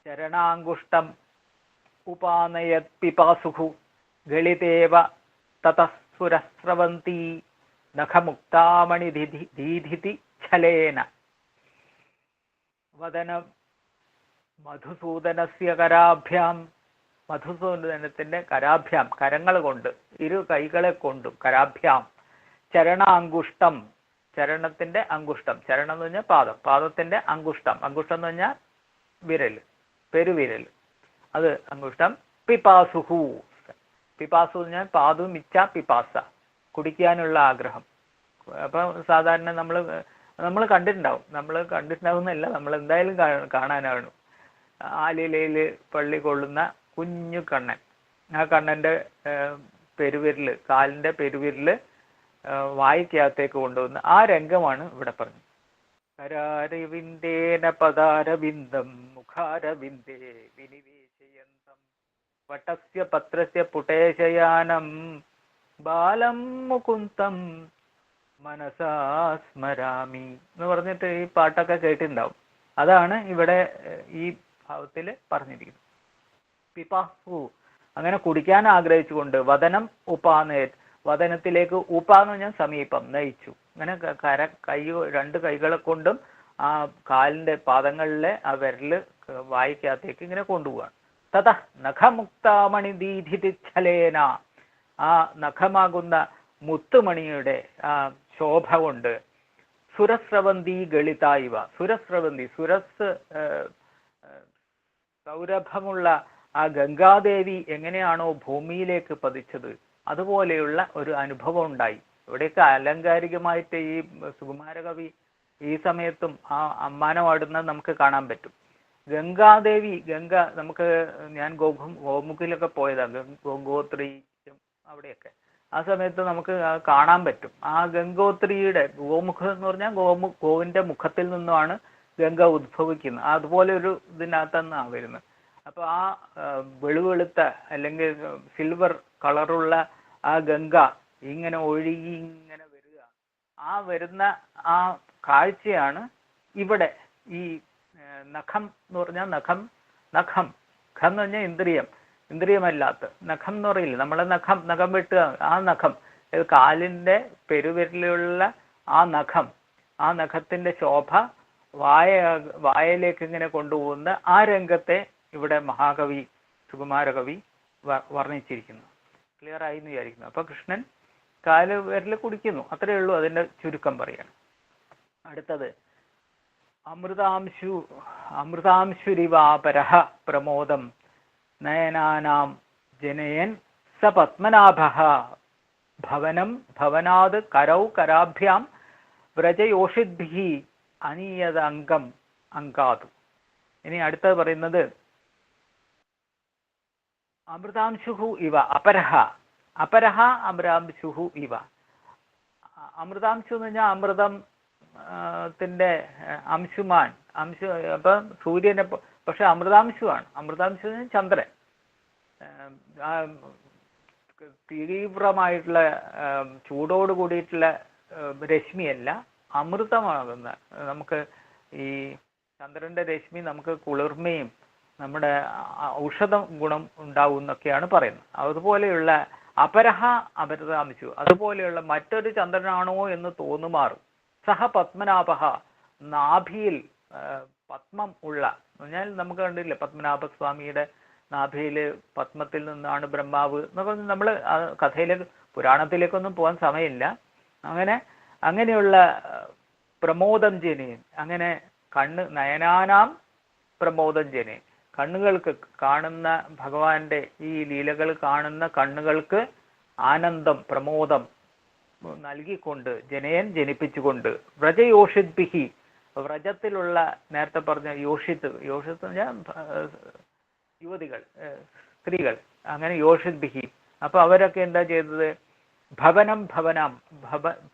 ചരണാങ്കുഷ്ടം ഉപാനയത് പിപാസുഹു ഗളിതേവ തതഃസുരസ്രവന്തി നഖമുക്താമണി ദീധിതി ഛലേന. വദനം മധുസൂദനസ്യ കരാഭ്യാം, മധുസൂദനത്തിന്റെ കരാഭ്യാം കരങ്ങൾ കൊണ്ട്, ഇരു കൈകളെ കൊണ്ടും, കരാഭ്യാം ചരണാങ്കുഷ്ടം, ചരണത്തിന്റെ അങ്കുഷ്ടം, ചരണം എന്ന് പറഞ്ഞാൽ പാദം, പാദത്തിന്റെ അങ്കുഷ്ടം, അങ്കുഷ്ടം എന്ന് പറഞ്ഞാൽ വിരൽ, പെരുവിരൽ, അത് അങ്കുഷ്ടം. പിപാസുഹു, പിപാസു എന്ന് പറഞ്ഞാൽ പാതു മിച്ച പിപാസ, കുടിക്കാനുള്ള ആഗ്രഹം. അപ്പൊ സാധാരണ നമ്മൾ കണ്ടിട്ടുണ്ടാവുന്നല്ല, നമ്മൾ എന്തായാലും കാണാനാണ് ആലിലയിൽ പള്ളി കൊള്ളുന്ന കുഞ്ഞു കണ്ണൻ. ആ കണ്ണന്റെ പെരുവിരല്, കാലിന്റെ പെരുവിരല് വായിക്കകത്തേക്ക് കൊണ്ടുവന്ന് ആ രംഗമാണ് ഇവിടെ പറഞ്ഞത്. കരാരവിന്ദേന പദാരവിന്ദം മുഖാരവിന്ദേ വിനിവേശയന്തം വട്ടസ്യ പത്രസ്യ പുടേശയാനം ബാലം മുകുന്ദം മനസാ സ്മരാമി എന്ന് പറഞ്ഞിട്ട് ഈ പാട്ടൊക്കെ കേട്ടിട്ടുണ്ടാവും. അതാണ് ഇവിടെ ഈ ഭാവത്തിൽ പറഞ്ഞിരിക്കുന്നത്. പിപാസു, അങ്ങനെ കുടിക്കാൻ ആഗ്രഹിച്ചുകൊണ്ട്, വദനം ഉപാനേത്, വദനത്തിലേക്ക്, ഉപാന്ന് പറഞ്ഞാൽ സമീപം, നയിച്ചു. അങ്ങനെ രണ്ട് കൈകളെ കൊണ്ടും ആ കാലിന്റെ പാദങ്ങളിലെ ആ വിരല് വായിക്കകത്തേക്ക് ഇങ്ങനെ കൊണ്ടുപോവാണ്. തഥ നഖമുക്താമണി ദീധിതിച്ഛലേന, ആ നഖമാകുന്ന മുത്തുമണിയുടെ ആ ശോഭ കൊണ്ട്, സുരസ്രവന്തി ഗളിതായിവ, സുരസ്രവന്തി, സുരസ് സൗരഭമുള്ള ആ ഗംഗാദേവി എങ്ങനെയാണോ ഭൂമിയിലേക്ക് പതിച്ചത്, അതുപോലെയുള്ള ഒരു അനുഭവം ഉണ്ടായി. ഇവിടെയൊക്കെ അലങ്കാരികമായിട്ട് ഈ സുകുമാരകവി ഈ സമയത്തും ആ അമ്മാനമാടുന്നത് നമുക്ക് കാണാൻ പറ്റും. ഗംഗാദേവി, ഗംഗ, ഞാൻ ഗോമുഖിലൊക്കെ പോയതാണ്, ഗംഗോത്രി അവിടെയൊക്കെ. ആ സമയത്ത് നമുക്ക് കാണാൻ പറ്റും ആ ഗംഗോത്രിയുടെ, ഗോമുഖം എന്ന് പറഞ്ഞാൽ ഗോവിന്റെ മുഖത്തിൽ നിന്നുമാണ് ഗംഗ ഉദ്ഭവിക്കുന്നത്. അതുപോലെ ഒരു ഇതിനകത്താണ് വരുന്നത്. അപ്പൊ ആ വെളുവെളുത്ത അല്ലെങ്കിൽ സിൽവർ കളറുള്ള ആ ഗംഗ ഇങ്ങനെ ഒഴുകി ഇങ്ങനെ വരിക, ആ വരുന്ന ആ കാഴ്ചയാണ് ഇവിടെ ഈ നഖം എന്ന് പറഞ്ഞാൽ നഖം ഖം എന്ന് പറഞ്ഞാൽ ഇന്ദ്രിയം, ഇന്ദ്രിയമല്ലാത്ത നഖം എന്ന് പറയില്ല, നമ്മളെ നഖം വെട്ടുക, ആ നഖം, കാലിന്റെ പെരുവിരലുള്ള ആ നഖത്തിന്റെ ശോഭ വായയിലേക്ക് ഇങ്ങനെ കൊണ്ടുപോകുന്ന ആ രംഗത്തെ ഇവിടെ മഹാകവി സുകുമാരകവി വർണ്ണിച്ചിരിക്കുന്നു. ക്ലിയർ ആയി എന്ന് വിചാരിക്കുന്നു. അപ്പൊ കൃഷ്ണൻ കാല് വിരൽ കുടിക്കുന്നു, അത്രയേ ഉള്ളൂ അതിന്റെ ചുരുക്കം പറയണം. അടുത്തത് അമൃതാംശുരിവാപരഃ പ്രമോദം നയനാനാം ജനയൻ സ പത്മനാഭഃ ഭവനം ഭവനാത് കരൗ കരാഭ്യാം വ്രജയോഷിദ്ഭിഃ അനീയത അംഗം അങ്കാതു. ഇനി അടുത്തത് പറയുന്നത് അമൃതാംശുഹു ഇവ അപരഹ, അപരഹ അമൃതാംശുഹു ഇവ. അമൃതാംശു എന്ന് പറഞ്ഞാൽ അമൃതം ത്തിന്റെ അംശുമാൻ, അപ്പൊ സൂര്യനെ, പക്ഷെ അമൃതാംശുവാണ്. അമൃതാംശു ചന്ദ്രൻ, തീവ്രമായിട്ടുള്ള ചൂടോട് കൂടിയിട്ടുള്ള രശ്മിയല്ല, അമൃതമാകുന്ന, നമുക്ക് ഈ ചന്ദ്രന്റെ രശ്മി നമുക്ക് കുളിർമയും നമ്മുടെ ഔഷധ ഗുണം ഉണ്ടാവും എന്നൊക്കെയാണ് പറയുന്നത്. അതുപോലെയുള്ള അപരഹ അമൃതാംശു, അതുപോലെയുള്ള മറ്റൊരു ചന്ദ്രനാണോ എന്ന് തോന്നുമാറും. സഹ പത്മനാഭ, നാഭിയിൽ പത്മം ഉള്ള, പറഞ്ഞാൽ നമുക്ക് കണ്ടില്ലേ പത്മനാഭസ്വാമിയുടെ നാഭിയിൽ പത്മത്തിൽ നിന്നാണ് ബ്രഹ്മാവ് എന്നൊക്കെ. നമ്മൾ കഥയിലേക്ക് പുരാണത്തിലേക്കൊന്നും പോകാൻ സമയമില്ല. അങ്ങനെയുള്ള പ്രമോദം ജനയൻ, അങ്ങനെ നയനാനാം പ്രമോദം ജനയൻ, കണ്ണുകൾക്ക് കാണുന്ന ഭഗവാന്റെ ഈ ലീലകൾ കാണുന്ന കണ്ണുകൾക്ക് ആനന്ദം പ്രമോദം നൽകിക്കൊണ്ട്, ജനിപ്പിച്ചുകൊണ്ട്, വ്രജയോഷിദ്ഭിഹി, വ്രജത്തിലുള്ള, നേരത്തെ പറഞ്ഞ യോഷിത്ത് എന്ന് പറഞ്ഞാൽ യുവതികൾ, സ്ത്രീകൾ, അങ്ങനെ യോഷിദ്ഭിഹി. അപ്പൊ അവരൊക്കെ എന്താ ചെയ്തത്?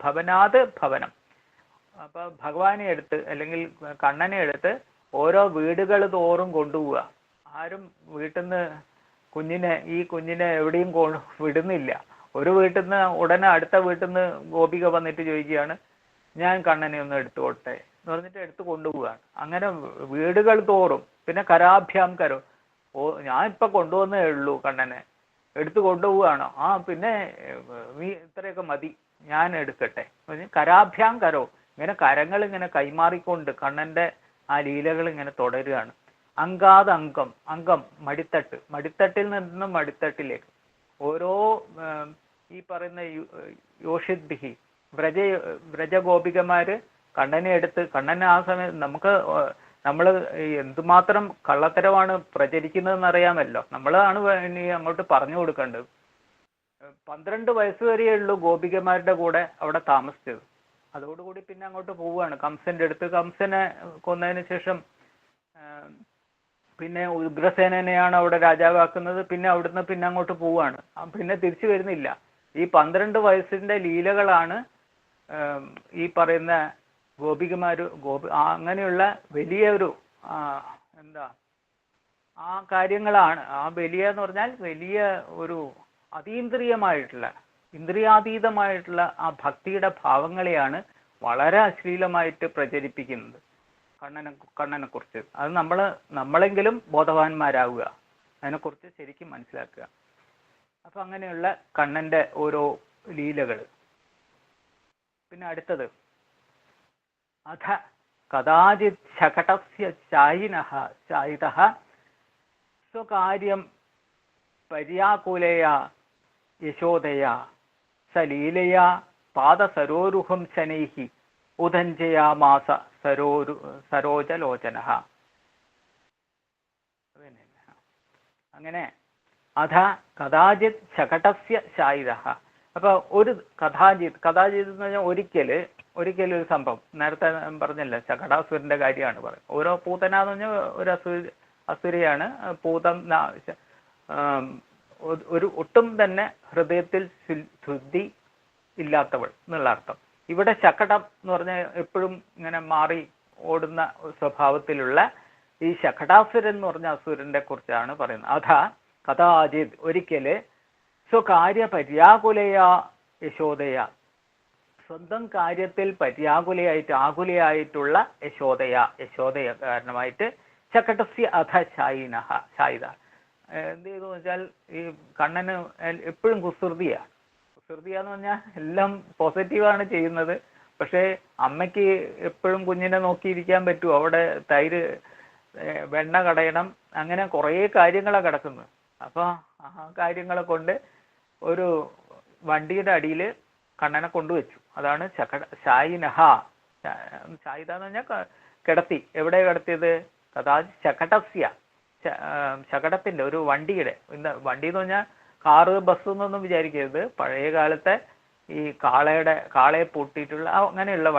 ഭവനാത് ഭവനം. അപ്പൊ ഭഗവാനെ എടുത്ത് അല്ലെങ്കിൽ കണ്ണനെ എടുത്ത് ഓരോ വീടുകൾ തോറും കൊണ്ടുപോവുക. ആരും വീട്ടിൽ നിന്ന് ഈ കുഞ്ഞിനെ എവിടെയും വിടുന്നില്ല. ഒരു വീട്ടിൽ നിന്ന് ഉടനെ അടുത്ത വീട്ടിൽ നിന്ന് ഗോപിക വന്നിട്ട് ചോദിക്കുകയാണ്, ഞാൻ കണ്ണനെ ഒന്ന് എടുത്തുകൊട്ടെ എന്ന് പറഞ്ഞിട്ട് എടുത്തു കൊണ്ടുപോവുകയാണ്. അങ്ങനെ വീടുകൾ തോറും, പിന്നെ കരാഭ്യാം കരോ, ഞാൻ ഇപ്പൊ കൊണ്ടുവന്നേ ഉള്ളൂ കണ്ണനെ, എടുത്തു കൊണ്ടുപോവുകയാണോ? പിന്നെ നീ ഇത്രയൊക്കെ മതി, ഞാൻ എടുക്കട്ടെ. കരാഭ്യാം കരോ, ഇങ്ങനെ കരങ്ങൾ ഇങ്ങനെ കൈമാറിക്കൊണ്ട് കണ്ണന്റെ ആ ലീലകൾ ഇങ്ങനെ തുടരുകയാണ്. അങ്കാത് അംഗം, അംഗം മടിത്തട്ട്, മടിത്തട്ടിൽ നിന്നും മടിത്തട്ടിലേക്ക് ഓരോ ഈ പറയുന്ന യോഷിദ്ഭിഹി വ്രജഗോപികമാര് കണ്ണനെ എടുത്ത്, കണ്ണനെ ആ സമയം നമ്മൾ എന്തുമാത്രം കള്ളത്തരമാണ് പ്രചരിക്കുന്നതെന്ന് അറിയാമല്ലോ. നമ്മളാണ് ഇനി അങ്ങോട്ട് പറഞ്ഞു കൊടുക്കേണ്ടത്. 12 വയസ്സ് വരെയേ ഉള്ളൂ ഗോപികമാരുടെ കൂടെ അവിടെ താമസിച്ചത്. അതോടുകൂടി പിന്നെ അങ്ങോട്ട് പോവുകയാണ് കംസന്റെ അടുത്ത്. കംസനെ കൊന്നതിന് ശേഷം പിന്നെ ഉഗ്രസേനനെയാണ് അവിടെ രാജാവാക്കുന്നത്. പിന്നെ അവിടുന്ന് പിന്നെ അങ്ങോട്ട് പോവുകയാണ്, പിന്നെ തിരിച്ചു വരുന്നില്ല. ഈ 12 വയസ്സിന്റെ ലീലകളാണ് ഈ പറയുന്ന ഗോപികമാര് അങ്ങനെയുള്ള വലിയൊരു എന്താ ആ കാര്യങ്ങളാണ്. ആ വലിയ എന്ന് പറഞ്ഞാൽ വലിയ ഒരു അതീന്ദ്രിയമായിട്ടുള്ള, ഇന്ദ്രിയാതീതമായിട്ടുള്ള ആ ഭക്തിയുടെ ഭാവങ്ങളെയാണ് വളരെ അശ്ലീലമായിട്ട് പ്രചരിപ്പിക്കുന്നത് കണ്ണനെ കുറിച്ച്. അത് നമ്മളെങ്കിലും ബോധവാന്മാരാവുക, അതിനെക്കുറിച്ച് ശരിക്കും മനസ്സിലാക്കുക. അപ്പൊ അങ്ങനെയുള്ള കണ്ണന്റെ ഓരോ ലീലകൾ. പിന്നെ അടുത്തത്, അഥ കദാചിത് ശകടസ്യ ശായിതഃ സ്വകാര്യം പര്യാകുലയാ യശോദയാ സലീലയാ പാദസരോരുഹം ശനൈഹി ഉദഞ്ജയാമാസ സരോജലോചനഃ. അങ്ങനെ അഥ കഥാചിത് ശകടസ്യ ശായിതഃ. അപ്പൊ ഒരു കഥാചിത് എന്ന് പറഞ്ഞാൽ ഒരിക്കൽ ഒരു സംഭവം. നേരത്തെ പറഞ്ഞല്ലോ ശകടാസുരന്റെ കാര്യമാണ് പറയുന്നത്. ഓരോ പൂതന എന്ന് പറഞ്ഞാൽ ഒരു അസുരയാണ്. പൂതം ഒരു ഒട്ടും തന്നെ ഹൃദയത്തിൽ ശുദ്ധി ഇല്ലാത്തവൾ എന്നുള്ള അർത്ഥം. ഇവിടെ ശകടം എന്ന് പറഞ്ഞാൽ എപ്പോഴും ഇങ്ങനെ മാറി ഓടുന്ന സ്വഭാവത്തിലുള്ള ഈ ശകടാസുരൻ എന്ന് പറഞ്ഞ അസുരന്റെ കുറിച്ചാണ് പറയുന്നത്. അഥ കഥാചിത് ഒരിക്കല് സ്വകാര്യ പര്യാകുലയാ യശോദയ, സ്വന്തം കാര്യത്തിൽ ആകുലയായിട്ടുള്ള യശോദയ കാരണമായിട്ട് ശകടസ്യ അധ ശായിത എന്ത് ചെയ്തു വെച്ചാൽ ഈ കണ്ണന് എപ്പോഴും കുസൃതിയാന്ന് പറഞ്ഞാൽ എല്ലാം പോസിറ്റീവാണ് ചെയ്യുന്നത്. പക്ഷേ അമ്മയ്ക്ക് എപ്പോഴും കുഞ്ഞിനെ നോക്കിയിരിക്കാൻ പറ്റുമോ? അവിടെ തൈര് വെണ്ണ കടയണം, അങ്ങനെ കുറേ കാര്യങ്ങളാണ് കിടക്കുന്നത്. അപ്പൊ ആ കാര്യങ്ങളെ കൊണ്ട് ഒരു വണ്ടിയുടെ അടിയിൽ കണ്ണനെ കൊണ്ടുവച്ചു. അതാണ് ശായിത എന്ന് പറഞ്ഞാൽ കിടത്തി. എവിടെ കിടത്തിയത്? ശകടസ്യ, ശകടത്തിന്റെ ഒരു വണ്ടിയുടെ, വണ്ടി എന്ന് പറഞ്ഞാൽ കാറ് ബസ് എന്നൊന്നും വിചാരിക്കരുത്. പഴയ കാലത്തെ ഈ കാളയെ പൂട്ടിയിട്ടുള്ള അങ്ങനെയുള്ള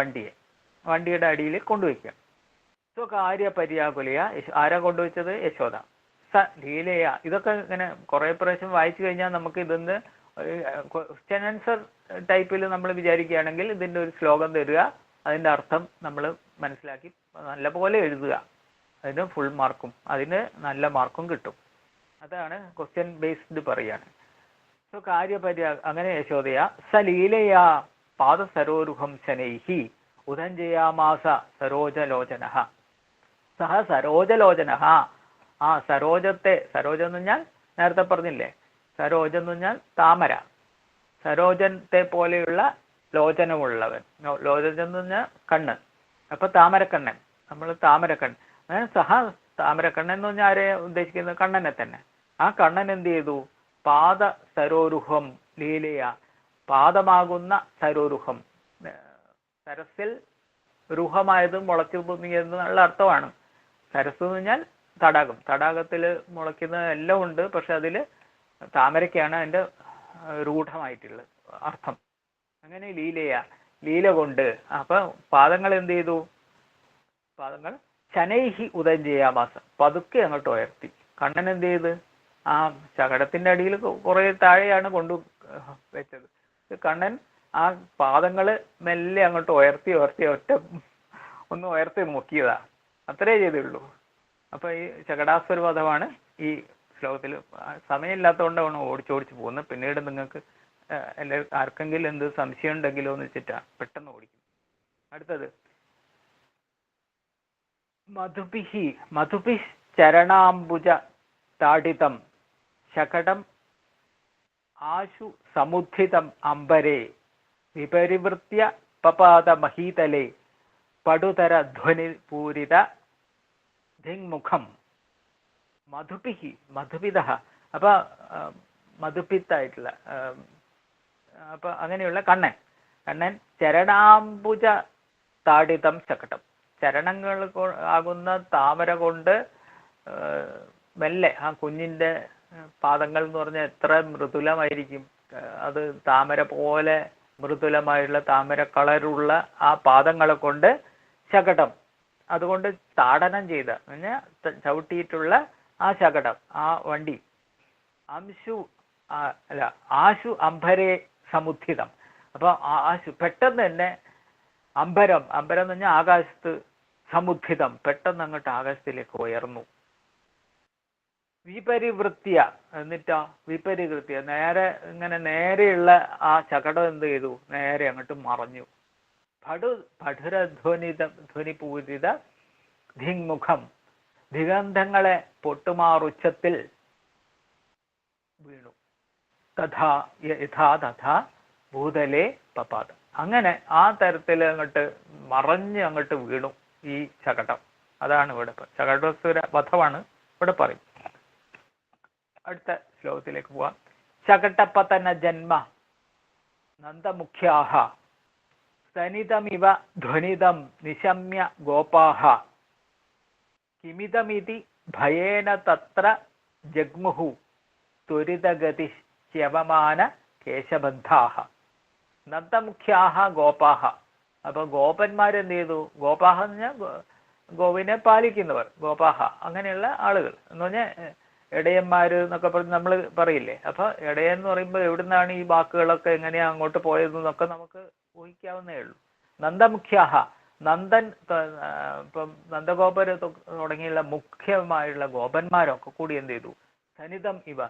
വണ്ടിയുടെ അടിയിൽ കൊണ്ടുവയ്ക്കുക. സ്വകാര്യ പര്യാകുലയ, ആരാ കൊണ്ടുവച്ചത്? യശോദ. ലീലയ. ഇതൊക്കെ ഇങ്ങനെ കുറെ പ്രാവശ്യം വായിച്ചു കഴിഞ്ഞാൽ നമുക്ക് ഇതൊന്ന് ക്വസ്റ്റ്യൻ ആൻസർ ടൈപ്പിൽ നമ്മൾ വിചാരിക്കുകയാണെങ്കിൽ ഇതിന്റെ ഒരു ശ്ലോകം തരിക, അതിന്റെ അർത്ഥം നമ്മൾ മനസ്സിലാക്കി നല്ലപോലെ എഴുതുക. അതിന് ഫുൾ മാർക്കും അതിന് നല്ല മാർക്കും കിട്ടും. അതാണ് ക്വസ്റ്റ്യൻ ബേസ്ഡ് പറയാണ്. സോ അങ്ങനെ യശോദയ സലീലയാ പാദസരോരുഹം ശനൈഹി ഉദഞ്ജയാമാസ സരോജലോചനഃ. സഹ സരോജലോചനഃ. സരോജത്തെ, സരോജം എന്ന് പറഞ്ഞാൽ നേരത്തെ പറഞ്ഞില്ലേ, സരോജം എന്ന് പറഞ്ഞാൽ താമര. സരോജത്തെ പോലെയുള്ള ലോചനമുള്ളവൻ. ലോചനം എന്ന് പറഞ്ഞാൽ കണ്ണ്. അപ്പൊ താമരക്കണ്ണൻ, നമ്മൾ താമരക്കണ്ണൻ. സഹ താമരക്കണ്ണൻ എന്ന് പറഞ്ഞാൽ ആരെ ഉദ്ദേശിക്കുന്നത്? കണ്ണനെ തന്നെ. ആ കണ്ണൻ എന്ത് ചെയ്തു? പാദ സരോരുഹം ലീലയ, പാദമാകുന്ന സരോരുഹം, സരസിൽ രുഹമായത് മുളച്ചു പൊങ്ങിയെന്നുള്ള അർത്ഥമാണ്. സരസ് എന്ന് പറഞ്ഞാൽ തടാകം. തടാകത്തിൽ മുളയ്ക്കുന്ന എല്ലാം ഉണ്ട്, പക്ഷെ അതില് താമരയ്ക്കാണ് അതിന്റെ രൂഢമായിട്ടുള്ളത് അർത്ഥം. അങ്ങനെ ലീല കൊണ്ട്. അപ്പൊ പാദങ്ങൾ എന്ത് ചെയ്തു? പാദങ്ങൾ ശനൈഹി ഉദഞ്ജയാമാസ, പതുക്കെ അങ്ങോട്ട് ഉയർത്തി. കണ്ണൻ എന്ത് ചെയ്ത്? ആ ശകടത്തിന്റെ അടിയിൽ കുറെ താഴെയാണ് കൊണ്ടു വെച്ചത്. കണ്ണൻ ആ പാദങ്ങള് മെല്ലെ അങ്ങോട്ട് ഉയർത്തി ഒന്ന് ഉയർത്തി നോക്കിയതാ, അത്രേ ചെയ്തുള്ളൂ. അപ്പൊ ഈ ശകടാസുര വധമാണ് ഈ ശ്ലോകത്തിൽ. സമയമില്ലാത്തതുകൊണ്ടാണ് ഓടിച്ചോടിച്ച് പോകുന്നത്. പിന്നീട് നിങ്ങൾക്ക് ആർക്കെങ്കിലും എന്ത് സംശയം ഉണ്ടെങ്കിലോ എന്ന് വെച്ചിട്ടാ പെട്ടെന്ന് ഓടിക്കും. അടുത്തത് മധുഭിഃ ചരണാംബുജ താഡിതം ശകടം ആശു സമുദ്ധിതം അംബരേ വിപരിവൃത്യ പപാത മഹീതലേ പടുതര ധ്വനിപൂരിത ധിങ്മുഖം. മധുപിത അപ്പൊ മധുപിത്തായിട്ടുള്ള അപ്പൊ അങ്ങനെയുള്ള കണ്ണൻ ചരണാംബുജ താഡിതം ശകടം, ചരണങ്ങൾ ആകുന്ന താമര കൊണ്ട് മെല്ലെ ആ കുഞ്ഞിന്റെ പാദങ്ങൾ എന്ന് പറഞ്ഞാൽ എത്ര മൃദുലമായിരിക്കും. അത് താമര പോലെ മൃദുലമായുള്ള താമര കളറുള്ള ആ പാദങ്ങളെ കൊണ്ട് ശകടം, അതുകൊണ്ട് താടനം ചെയ്ത ചവിട്ടിയിട്ടുള്ള ആ ശകടം, ആ വണ്ടി. ആശു അംബരേ സമുദ്ധിതം. അപ്പൊ ആശു പെട്ടെന്ന് തന്നെ അംബരം എന്ന് പറഞ്ഞാൽ ആകാശത്ത്, സമുദ്ധിതം പെട്ടെന്ന് അങ്ങോട്ട് ആകാശത്തിലേക്ക് ഉയർന്നു. വിപരിവൃത്യ എന്നിട്ടോ വിപരിവൃത്യ നേരെ ഇങ്ങനെ നേരെയുള്ള ആ ശകടം എന്ത് ചെയ്തു, നേരെ അങ്ങോട്ട് മറഞ്ഞു. ധ്വനിപൂരിത ധിങ്മുഖം, ദിഗന്ധങ്ങളെ പൊട്ടുമാറുച്ചത്തിൽ വീണു. തഥാ ഭൂതലേ പപാത. അങ്ങനെ ആ തരത്തിൽ അങ്ങോട്ട് മറഞ്ഞ് അങ്ങോട്ട് വീണു ഈ ശകടം. അതാണ് ഇവിടെ ശകടസുര വധമാണ് ഇവിടെ പറയും. അടുത്ത ശ്ലോകത്തിലേക്ക് പോവാം. ശകടപതന ജന്മ നന്ദമുഖ്യാഹ സനിതമിവ ധ്വനിതം നിശമ്യ ഗോപാഹ കിമിതമിതി ഭയേന തത്ര ജഗ്മുഹു ത്വരിതഗതി ച്യവമാന കേശബദ്ധാഹ. നന്ദമുഖ്യാഹ ഗോപാഹ. അപ്പൊ ഗോപന്മാരെന്ത് ചെയ്തു? ഗോപാഹ എന്ന് പറഞ്ഞാൽ ഗോവിനെ പാലിക്കുന്നവർ, ഗോപാഹ അങ്ങനെയുള്ള ആളുകൾ എന്ന് പറഞ്ഞാൽ ഇടയന്മാര് എന്നൊക്കെ പറഞ്ഞ് നമ്മൾ പറയില്ലേ. അപ്പൊ ഇടയൻ എന്ന് പറയുമ്പോൾ എവിടുന്നാണ് ഈ വാക്കുകളൊക്കെ എങ്ങനെയാ അങ്ങോട്ട് പോയതെന്നൊക്കെ നമുക്ക് ഊഹിക്കാവുന്നേ ഉള്ളൂ. നന്ദമുഖ്യാഹ, നന്ദൻ, ഇപ്പം നന്ദഗോപര് തുടങ്ങിയുള്ള മുഖ്യമായുള്ള ഗോപന്മാരൊക്കെ കൂടി എന്ത് ചെയ്തു? ധനിതം ഇവ,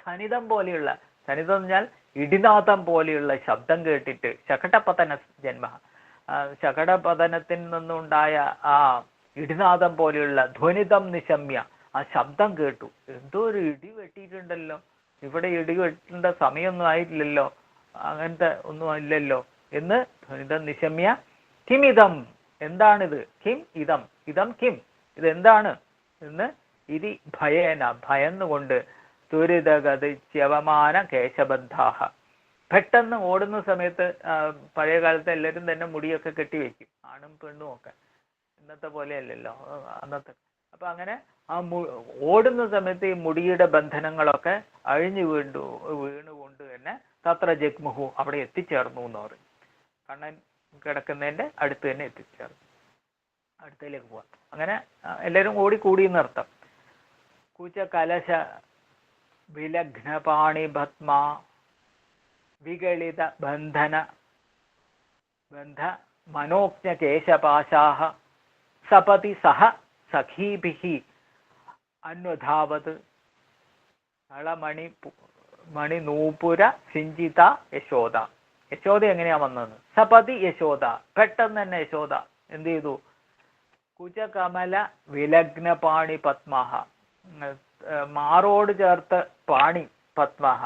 ധനിതം പോലെയുള്ള, ധനിതം എന്ന് പറഞ്ഞാൽ ഇടിനാഥം പോലെയുള്ള ശബ്ദം കേട്ടിട്ട്, ശകടപതന ജന്മ, ശകടപതനത്തിൽ നിന്നുണ്ടായ ആ ഇടിനാഥം പോലെയുള്ള ധ്വനിതം നിശമ്യ, ആ ശബ്ദം കേട്ടു. എന്തോ ഒരു ഇടി വെട്ടിയിട്ടുണ്ടല്ലോ, ഇവിടെ ഇടി വെട്ടേണ്ട സമയമൊന്നും ആയിട്ടില്ലല്ലോ, അങ്ങനത്തെ ഒന്നും ഇല്ലല്ലോ എന്ന് ധ്വനിതം നിശമ്യ. കിം ഇതം, എന്താണിത്? കിം ഇതം, ഇതം കിം, ഇതെന്താണ് എന്ന് ഇതി ഭയേന, ഭയന്നുകൊണ്ട് ദുരിതഗതി ച്യവമാന കേശബദ്ധാഹ. പെട്ടെന്ന് ഓടുന്ന സമയത്ത് പഴയ കാലത്ത് എല്ലാവരും തന്നെ മുടിയൊക്കെ കെട്ടിവെക്കും, ആണും പെണ്ണും ഒക്കെ. ഇന്നത്തെ പോലെ അല്ലല്ലോ അന്നത്തെ. അപ്പൊ അങ്ങനെ ആ ഓടുന്ന സമയത്ത് ഈ മുടിയുടെ ബന്ധനങ്ങളൊക്കെ അഴിഞ്ഞു വീണുകൊണ്ട് തന്നെ തത്ര ജഗ്മുഹു, അവിടെ എത്തിച്ചേർന്നു എന്ന് പറയും. കണ്ണൻ കിടക്കുന്നതിന്റെ അടുത്ത് തന്നെ എത്തിച്ചേർന്നു. അടുത്തതിലേക്ക് പോവാം. അങ്ങനെ എല്ലാവരും ഓടിക്കൂടി എന്നർത്ഥം. കൂച്ച കലശ വിലഗ്നപാണി ഭത്മ വിഗളിത ബന്ധ മനോജ്ഞ കേശപാശാഹ സപതി സഹ സഖീഭിഹി അന്വധാവത് മണി നൂപുര സിഞ്ചിത യശോദ. യശോദ എങ്ങനെയാ വന്നത്? സപതി യശോദ, പെട്ടെന്ന് തന്നെ യശോദ എന്ത് ചെയ്തു? കുജകമല വിലഗ്നപാണി പത്മഹ, മാറോട് ചേർത്ത് പാണി പത്മഹ,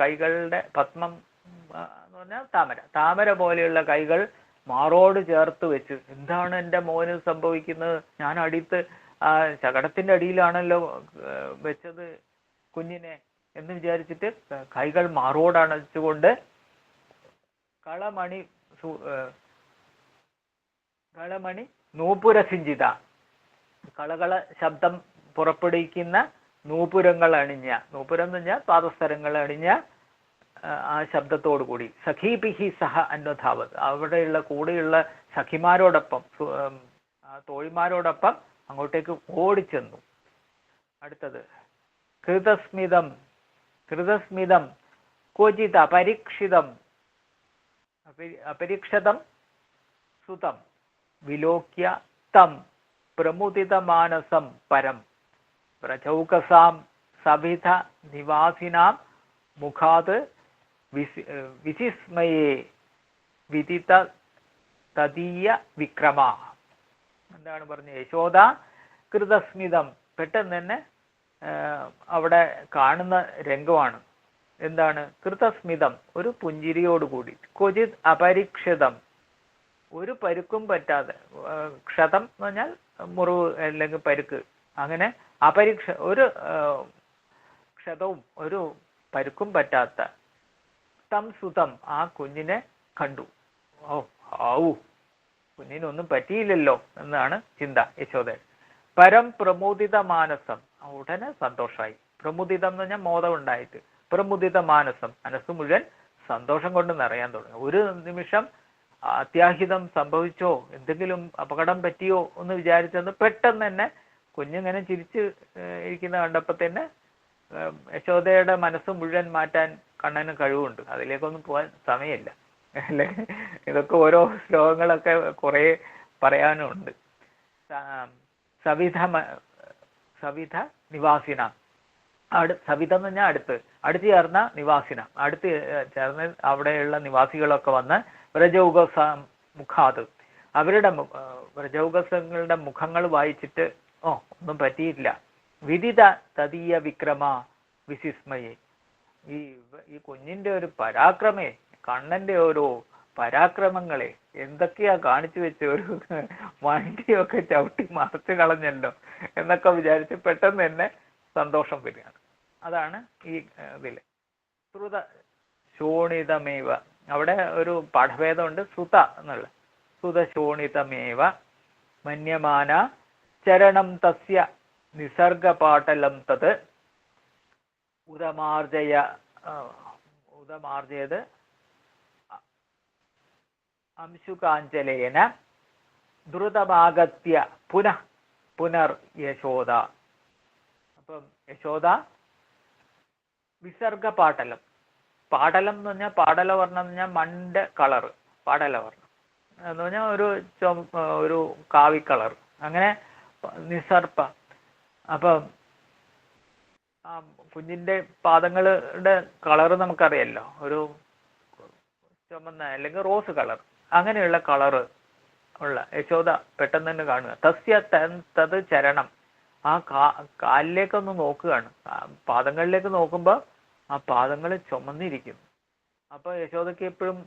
കൈകളുടെ പത്മം എന്ന് പറഞ്ഞാൽ താമര, താമര പോലെയുള്ള കൈകൾ മാറോട് ചേർത്ത് വെച്ച്. എന്താണ് എൻ്റെ മോന് സംഭവിക്കുന്നത്? ഞാൻ അടിത്ത് ശകടത്തിന്റെ അടിയിലാണല്ലോ വെച്ചത് കുഞ്ഞിനെ എന്ന് വിചാരിച്ചിട്ട് കൈകൾ മാറോടണച്ചുകൊണ്ട് കളമണി നൂപുര സിഞ്ചിത, കളകള ശബ്ദം പുറപ്പെടുവിക്കുന്ന നൂപുരങ്ങൾ അണിഞ്ഞ, നൂപുരം എന്ന് പറഞ്ഞാൽ പാദസ്ഥരങ്ങൾ അണിഞ്ഞ ആ ശബ്ദത്തോടു കൂടി സഖീപിഹി സഹ അന്വധാവത്, അവിടെയുള്ള കൂടെയുള്ള സഖിമാരോടൊപ്പം തോഴിമാരോടൊപ്പം അങ്ങോട്ടേക്ക് ഓടിച്ചെന്നു. അടുത്തത് കൃതസ്മിതം ക്വചിത് അപരീക്ഷിതം സുതം വിലോക്യ തം പ്രമുദിതമാനസം പരം വ്രജൗകസാം സവിധ നിവാസിനാം മുഖാത് വിസിസ്മയേ വിദിത തദീയ വിക്രമ. എന്താണ് പറഞ്ഞത്? യശോദ കൃതസ്മിതം, പെട്ടെന്ന് തന്നെ അവിടെ കാണുന്ന രംഗമാണ്. എന്താണ്? കൃതസ്മിതം, ഒരു പുഞ്ചിരിയോടുകൂടി. ക്വചിത് അപരിക്ഷിതം, ഒരു പരുക്കും പറ്റാതെ. ക്ഷതം എന്ന് പറഞ്ഞാൽ മുറിവ് അല്ലെങ്കിൽ പരുക്ക്. അങ്ങനെ ഒരു ക്ഷതവും ഒരു പരുക്കും പറ്റാത്ത തം സുതം, ആ കുഞ്ഞിനെ കണ്ടു. കുഞ്ഞിനൊന്നും പറ്റിയില്ലല്ലോ എന്നാണ് ചിന്ത യശോദ. പരം പ്രമുദിത മാനസം, ഉടനെ സന്തോഷമായി. പ്രമുദിതം എന്ന് പറഞ്ഞാൽ മോദം ഉണ്ടായിട്ട്. പ്രമുദിത മാനസം, മനസ്സ് മുഴുവൻ സന്തോഷം കൊണ്ട് നിറയാൻ തുടങ്ങി. ഒരു നിമിഷം അത്യാഹിതം സംഭവിച്ചോ, എന്തെങ്കിലും അപകടം പറ്റിയോ എന്ന് വിചാരിച്ചെന്ന് പെട്ടെന്ന് തന്നെ കുഞ്ഞിങ്ങനെ ചിരിച്ച് ഇരിക്കുന്ന കണ്ടപ്പോൾ തന്നെ യശോദയുടെ മനസ്സ് മുഴുവൻ മാറ്റാൻ കണ്ണന് കഴിവുണ്ട്. അതിലേക്കൊന്നും പോകാൻ സമയമില്ല അല്ലേ. ഇതൊക്കെ ഓരോ ശ്ലോകങ്ങളൊക്കെ കുറെ പറയാനുണ്ട്. സവിധ നിവാസിന, സവിധ എന്ന് പറഞ്ഞാൽ അടുത്ത് ചേർന്ന നിവാസിന, അടുത്ത് ചേർന്ന് അവിടെയുള്ള നിവാസികളൊക്കെ വന്ന് വ്രജൗകസ മുഖാത്, അവരുടെ വ്രജൗകസങ്ങളുടെ മുഖങ്ങൾ വായിച്ചിട്ട് ഒന്നും പറ്റിയില്ല. വിദിത തദീയ വിക്രമ വിസിസ്മയെ, ഈ കുഞ്ഞിന്റെ ഒരു പരാക്രമേ, കണ്ണന്റെ ഓരോ പരാക്രമങ്ങളെ എന്തൊക്കെയാ കാണിച്ചു വെച്ച്, ഒരു വണ്ടിയൊക്കെ ചവിട്ടി മറച്ചു കളഞ്ഞല്ലോ എന്നൊക്കെ വിചാരിച്ച് പെട്ടെന്ന് തന്നെ സന്തോഷം വരികയാണ്. അതാണ് ഈ ഇതില് ശ്രുത ശോണിതമേവ. അവിടെ ഒരു പാഠഭേദമുണ്ട്, ശ്രുത എന്നുള്ള. ശ്രുത ശോണിതമേവ മന്യമാന ചരണം തസ്യ നിസർഗപാടലം തത് ഉദമാർജയത് അംശുകാഞ്ചലേന ദ്രുതമാഗത്യ പുനർ യശോദ. അപ്പം യശോദ വിസർഗപാടലം, പാടലം എന്ന് പറഞ്ഞാൽ പാടലവർണ്ണം എന്ന് പറഞ്ഞാൽ മണ്ണിന്റെ കളറ്, പാടലവർണ്ണം എന്ന് പറഞ്ഞാൽ ഒരു കാവി കളർ, അങ്ങനെ നിസർപ്പ. അപ്പം ആ കുഞ്ഞിന്റെ പാദങ്ങളുടെ കളറ് നമുക്കറിയാലോ, ഒരു ചുമന്ന അല്ലെങ്കിൽ റോസ് കളർ, അങ്ങനെയുള്ള കളറ് ഉള്ള യശോദ പെട്ടെന്ന് തന്നെ കാണുക. തസ്യ തത് ചരണം, ആ കാലിലേക്കൊന്ന് നോക്കുകയാണ്. പാദങ്ങളിലേക്ക് നോക്കുമ്പോൾ ആ പാദങ്ങൾ ചുമന്നിരിക്കുന്നു. അപ്പൊ യശോദയ്ക്ക് എപ്പോഴും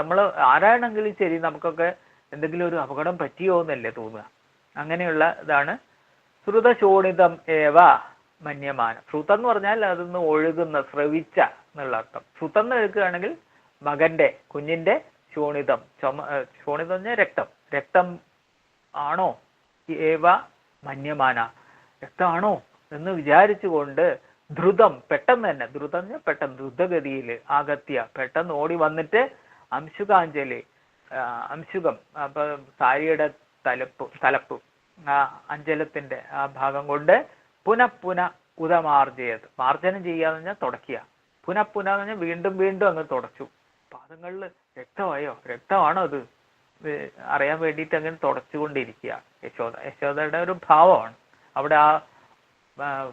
നമ്മൾ ആരാണെങ്കിലും ശരി നമുക്കൊക്കെ എന്തെങ്കിലും ഒരു അപകടം പറ്റിയോ എന്നല്ലേ തോന്നുക. അങ്ങനെയുള്ള ഇതാണ് ശ്രുതശോണിതം ഏവ മന്യമാനം. ശ്രുതം എന്ന് പറഞ്ഞാൽ അതൊന്ന് ഒഴുകുന്ന, ശ്രവിച്ച എന്നുള്ള അർത്ഥം. ശ്രുതം എന്ന് എടുക്കുകയാണെങ്കിൽ മകന്റെ, കുഞ്ഞിന്റെ ശോണിതം, ശോണിതം പറഞ്ഞാൽ രക്തം ആണോ, ഏവ മന്യമാന, രക്തമാണോ എന്ന് വിചാരിച്ചുകൊണ്ട് ദ്രുതം, പെട്ടെന്ന് തന്നെ, ദ്രുതം പെട്ടെന്ന്, ദ്രുതഗതിയിൽ ആഗത്യ, പെട്ടെന്ന് ഓടി വന്നിട്ട് അംശുകാഞ്ജലി, അംശുകം അപ്പൊ സാരിയുടെ തലപ്പ് ആ അഞ്ചലത്തിന്റെ ആ ഭാഗം കൊണ്ട് പുനഃ ഉദമാർജയത്, മാർജനം ചെയ്യാന്ന് പറഞ്ഞാൽ തുടക്കുക. പുനഃ എന്ന് പറഞ്ഞാൽ വീണ്ടും അങ്ങ് തുടച്ചു. പാദങ്ങളിൽ രക്തമായോ, രക്തമാണോ അത് അറിയാൻ വേണ്ടിയിട്ട് അങ്ങനെ തുടച്ചുകൊണ്ടിരിക്കുക യശോദയുടെ ഒരു ഭാവമാണ്. അവിടെ ആ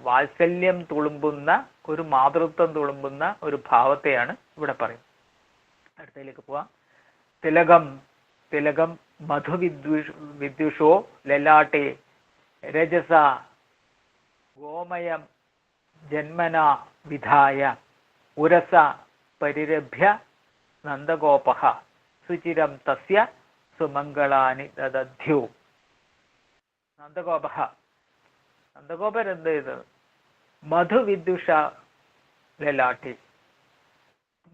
വാത്സല്യം തുളുമ്പുന്ന, ഒരു മാതൃത്വം തുളുമ്പുന്ന ഒരു ഭാവത്തെയാണ് ഇവിടെ പറയുന്നത്. അടുത്തതിലേക്ക് പോവാം. തിലകം മധുവിദ്യുഷോ ലലാട്ടെ രജസ ഗോമയം ജന്മന വിധായ ഉരസ പരിരഭ്യ നന്ദഗോപഃ സുചിരം തസ്യ സുമംഗളാനി ദദധ്യു. നന്ദഗോപൻ എന്ത് ചെയ്തു? മധുവിദ്യുഷ ലലാട്ടി,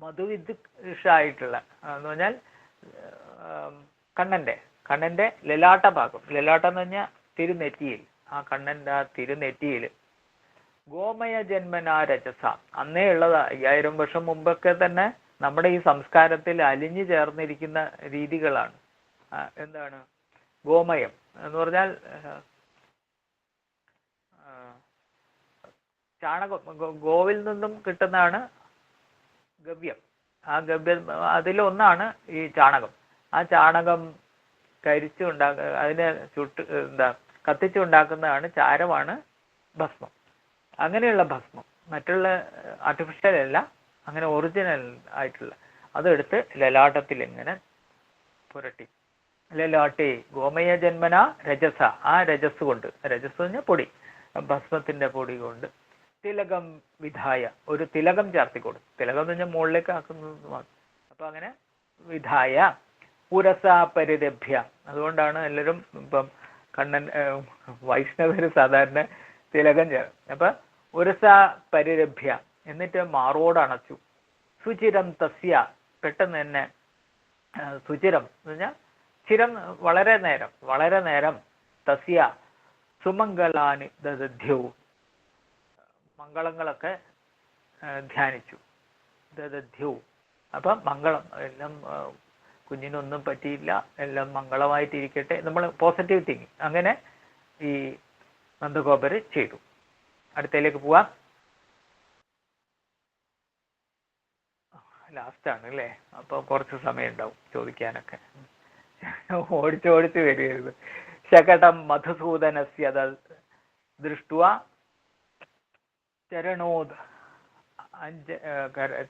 മധുവിദ്യുഷായിട്ടുള്ള എന്ന് പറഞ്ഞാൽ കണ്ണന്റെ ലലാട്ട ഭാഗം, ലലാട്ടം എന്ന് പറഞ്ഞാൽ തിരുനെറ്റിയിൽ, ആ കണ്ണന്റെ ആ തിരുനെറ്റിയിൽ ഗോമയ ജന്മന രജസ, അന്നേ ഉള്ളതാ, 5000 വർഷം മുമ്പൊക്കെ തന്നെ നമ്മുടെ ഈ സംസ്കാരത്തിൽ അലിഞ്ഞു ചേർന്നിരിക്കുന്ന രീതികളാണ്. എന്താണ് ഗോമയം എന്ന് പറഞ്ഞാൽ? ഗോവിൽ നിന്നും കിട്ടുന്നതാണ് ഗവ്യം. ആ ഗവ്യം അതിലൊന്നാണ് ഈ ചാണകം. ആ ചാണകം അതിനെ കത്തിച്ചുണ്ടാക്കുന്നതാണ് ചാരമാണ് ഭസ്മം. അങ്ങനെയുള്ള ഭസ്മം, മറ്റുള്ള ആർട്ടിഫിഷ്യൽ അല്ല, അങ്ങനെ ഒറിജിനൽ ആയിട്ടുള്ള അതെടുത്ത് ലലാട്ടത്തിൽ ഇങ്ങനെ പുരട്ടി. ലലാട്ടെ ഗോമയ ജന്മന രജസ, ആ രജസ് കൊണ്ട്, രജസ് പറഞ്ഞാൽ പൊടി, ഭസ്മത്തിന്റെ പൊടി കൊണ്ട് തിലകം വിധായ, ഒരു തിലകം ചാർത്തി കൊടുത്തു. തിലകം എന്ന് പറഞ്ഞാൽ മുകളിലേക്ക് ആക്കുന്നത് മാത്രം. അപ്പൊ അങ്ങനെ വിധായ പുരസ പരിരഭ്യ, അതുകൊണ്ടാണ് എല്ലാവരും ഇപ്പം കണ്ണൻ വൈഷ്ണവര് സാധാരണ തിലകം ചേർക്കും. അപ്പൊ ഉരസ പരിരഭ്യ, എന്നിട്ട് മാറോടണച്ചു. സുചിരം തസ്യ, പെട്ടെന്ന് തന്നെ സുചിരം എന്ന് പറഞ്ഞാൽ ചിരം, വളരെ നേരം തസ്യ സുമംഗളാനി ദദധ്യവും, മംഗളങ്ങളൊക്കെ ധ്യാനിച്ചു. ദദധ്യവും, അപ്പം മംഗളം എല്ലാം, കുഞ്ഞിനൊന്നും പറ്റിയില്ല, എല്ലാം മംഗളമായിട്ടിരിക്കട്ടെ, നമ്മൾ പോസിറ്റീവ് തിങ്കിങ് അങ്ങനെ ഈ നന്ദഗോപര് ചെയ്തു. അടുത്തയിലേക്ക് പോവാം. ലാസ്റ്റാണ് അല്ലേ, അപ്പൊ കുറച്ച് സമയം ഉണ്ടാവും ചോദിക്കാനൊക്കെ. ഓടിച്ചോടിച്ച് വരികയായിരുന്നു. ശകടം മധുസൂദനസ്യ ദൃഷ്ട്വാ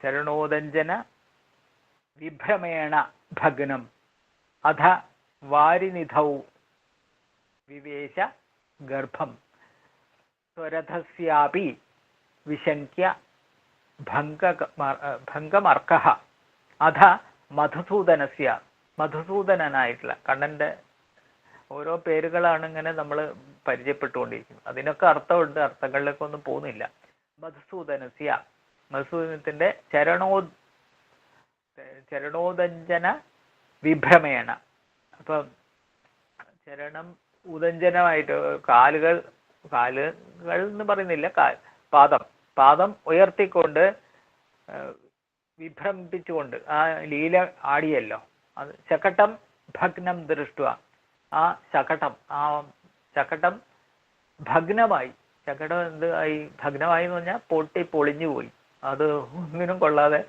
ചരണോദഞ്ജന വിഭ്രമേണ ഭഗ്നം അധ വാരിനിധൗ വിവേശ ഗർഭം സ്വരഥസ്യാപി വിശങ്ക്യ ഭംഗമർക്കഃ അധ മധുസൂദനസ്യ, മധുസൂദനനായിട്ടുള്ള കണ്ണന്റെ ഓരോ പേരുകളാണ് ഇങ്ങനെ നമ്മൾ പരിചയപ്പെട്ടുകൊണ്ടിരിക്കുന്നത്. അതിനൊക്കെ അർത്ഥമുണ്ട്, അർത്ഥങ്ങളിലേക്കൊന്നും പോകുന്നില്ല. മധുസൂദനസ്യ, മധുസൂദനത്തിന്റെ ചരണോദഞ്ജന വിഭ്രമേണ, അപ്പം ചരണം ഉദഞ്ജനമായിട്ട് കാലുകൾ എന്ന് പറയുന്നില്ല, പാദം ഉയർത്തിക്കൊണ്ട് വിഭ്രമിപ്പിച്ചുകൊണ്ട് ആ ലീല ആടിയല്ലോ. അത് ശകടം ഭഗ്നം ദൃഷ്ടുവ, ആ ശകടം ഭഗ്നമായി. ശകടം എന്ത് ആയി? ഭഗ്നമായി എന്ന് പറഞ്ഞാൽ പൊളിഞ്ഞു പോയി, അത് ഒന്നിനും കൊള്ളാതെ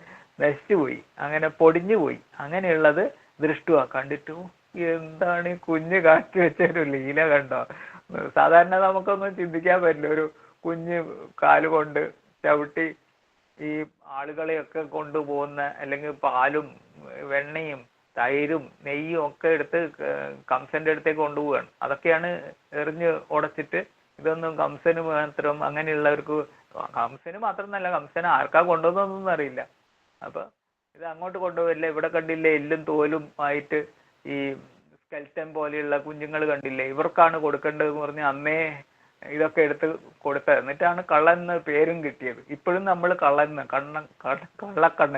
നശിച്ചുപോയി, അങ്ങനെ പൊടിഞ്ഞുപോയി. അങ്ങനെയുള്ളത് ദൃഷ്ടുവ, കണ്ടിട്ടു എന്താണ് ഈ കുഞ്ഞ് കാട്ടി വെച്ചൊരു ലീല കണ്ടോ. സാധാരണ നമുക്കൊന്നും ചിന്തിക്കാൻ പറ്റില്ല, ഒരു കുഞ്ഞ് കാലുകൊണ്ട് ചവിട്ടി ഈ ആളുകളെയൊക്കെ കൊണ്ടുപോകുന്ന, അല്ലെങ്കിൽ പാലും വെണ്ണയും തൈരും നെയ്യും ഒക്കെ എടുത്ത് കംസന്റെ അടുത്തേക്ക് കൊണ്ടുപോവുകയാണ്. അതൊക്കെയാണ് എറിഞ്ഞ് ഉടച്ചിട്ട്, ഇതൊന്നും കംസന് മാത്രം, അങ്ങനെയുള്ളവർക്ക്, കംസന് മാത്രമല്ല, കംസന് ആർക്കാ കൊണ്ടുവന്നൊന്നും അറിയില്ല. അപ്പൊ ഇത് അങ്ങോട്ട് കൊണ്ടുപോകില്ല. ഇവിടെ കണ്ടില്ലേ എല്ലും തോലും ആയിട്ട് ഈ സ്കെൽറ്റൻ പോലെയുള്ള കുഞ്ഞുങ്ങൾ കണ്ടില്ലേ, ഇവർക്കാണ് കൊടുക്കേണ്ടതെന്ന് പറഞ്ഞ് അന്നേ ഇതൊക്കെ എടുത്ത് കൊടുത്തത്. എന്നിട്ടാണ് കള്ളൻ എന്ന് പേരും കിട്ടിയത്. ഇപ്പോഴും നമ്മൾ കള്ളക്കണ്ണൻ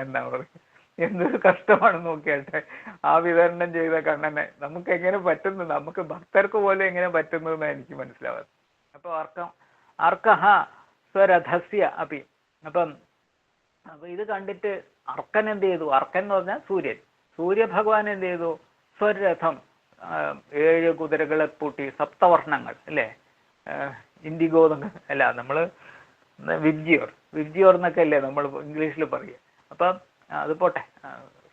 എന്നാ പറയും. എന്തൊരു കഷ്ടമാണ് നോക്കിയാട്ടെ, ആ വിതരണം ചെയ്ത കണ്ണനെ നമുക്ക് എങ്ങനെ പറ്റുന്നു, നമുക്ക് ഭക്തർക്ക് പോലും എങ്ങനെ പറ്റുന്നു എന്നാണ് എനിക്ക് മനസ്സിലാവാറ്. അപ്പൊ അർക്കഹ സ്വരഥസ്യ അപ്പി, അപ്പം ഇത് കണ്ടിട്ട് അർക്കൻ എന്ത് ചെയ്തു? അർക്കൻ എന്ന് പറഞ്ഞാൽ സൂര്യഭഗവാൻ എന്ത് ചെയ്തു? സ്വരഥം, 7 കുതിരകളെ പൂട്ടി, സപ്തവർണ്ണങ്ങൾ അല്ലേ, ഇൻഡിഗോ അല്ല, നമ്മള് വിബ്ജിയോർ എന്നൊക്കെ അല്ലേ നമ്മൾ ഇംഗ്ലീഷിൽ പറയുക. അപ്പം അത് പോട്ടെ,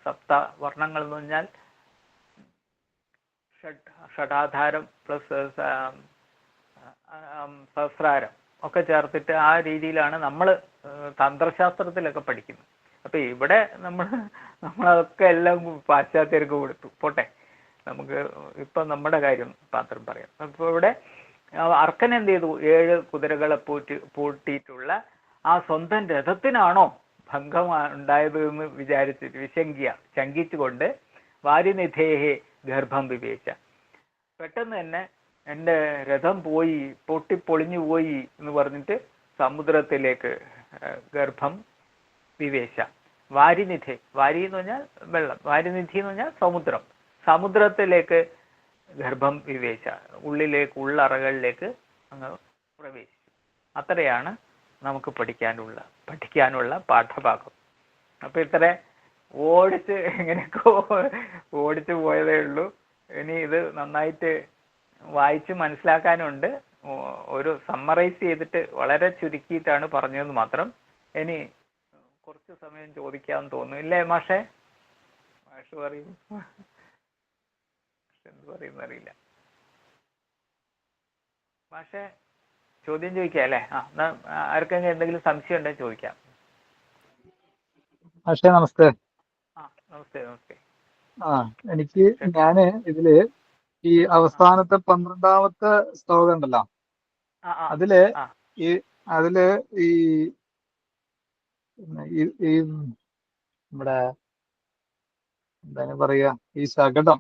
സപ്തവർണ്ണങ്ങൾ എന്ന് പറഞ്ഞാൽ ഷഡാധാരം പ്ലസ് സഹസ്രാരം ഒക്കെ ചേർത്തിട്ട് ആ രീതിയിലാണ് നമ്മൾ തന്ത്രശാസ്ത്രത്തിലൊക്കെ പഠിക്കുന്നത്. അപ്പൊ ഇവിടെ നമ്മളതൊക്കെ എല്ലാം പാശ്ചാത്യർക്ക് കൊടുത്തു. പോട്ടെ, നമുക്ക് ഇപ്പൊ നമ്മുടെ കാര്യം മാത്രം പറയാം. അപ്പൊ ഇവിടെ അർക്കൻ എന്ത് ചെയ്തു? 7 കുതിരകളെ പൂട്ടിയിട്ടുള്ള ആ സ്വന്തം രഥത്തിനാണോ ഭംഗം ഉണ്ടായത് എന്ന് വിചാരിച്ചിട്ട് ശങ്കിച്ചുകൊണ്ട് വാരിനിധേഹേ ഗർഭം വിവേച, പെട്ടെന്ന് തന്നെ എൻ്റെ രഥം പോയി, പൊട്ടിപ്പൊളിഞ്ഞു പോയി എന്ന് പറഞ്ഞിട്ട് സമുദ്രത്തിലേക്ക് ഗർഭം വിവേശ. വാരിനിധി, വാരി എന്ന് പറഞ്ഞാൽ വെള്ളം, വാരിനിധി എന്ന് പറഞ്ഞാൽ സമുദ്രത്തിലേക്ക് ഗർഭം വിവേശ, ഉള്ളറകളിലേക്ക് അങ്ങ് പ്രവേശിച്ചു. അത്രയാണ് നമുക്ക് പഠിക്കാനുള്ള പാഠഭാഗം. അപ്പൊ ഇത്ര ഓടിച്ചു പോയതേ ഉള്ളൂ. ഇനി ഇത് നന്നായിട്ട് വായിച്ച് മനസ്സിലാക്കാനുണ്ട്. ഒരു സമ്മറൈസ് ചെയ്തിട്ട് വളരെ ചുരുക്കിയിട്ടാണ് പറഞ്ഞതെന്ന് മാത്രം. ഇനി കുറച്ച് സമയം ചോദിക്കാമെന്ന് തോന്നുന്നു, ഇല്ലേ മാഷെ? മാഷ് പറയും, എന്ത് പറയുന്നറിയില്ല. മാഷെ ചോദ്യം ചോദിക്കാം അല്ലേ? ആർക്കെങ്കിലും എന്തെങ്കിലും സംശയം ഉണ്ടെങ്കിൽ ചോദിക്കാം. മാഷെ നമസ്തേ. നമസ്തേ. ആ എനിക്ക് ഞാന് ഇതില് ഈ ആ അവസാനത്തെ 12ാമത്തെ ശ്ലോകം ഉണ്ടല്ലോ, ആ ആ അതില് ആ ഈ അതില് ഈ ഈ നമ്മുടെ എന്താണ് പറയാ, ഈ ശകടം,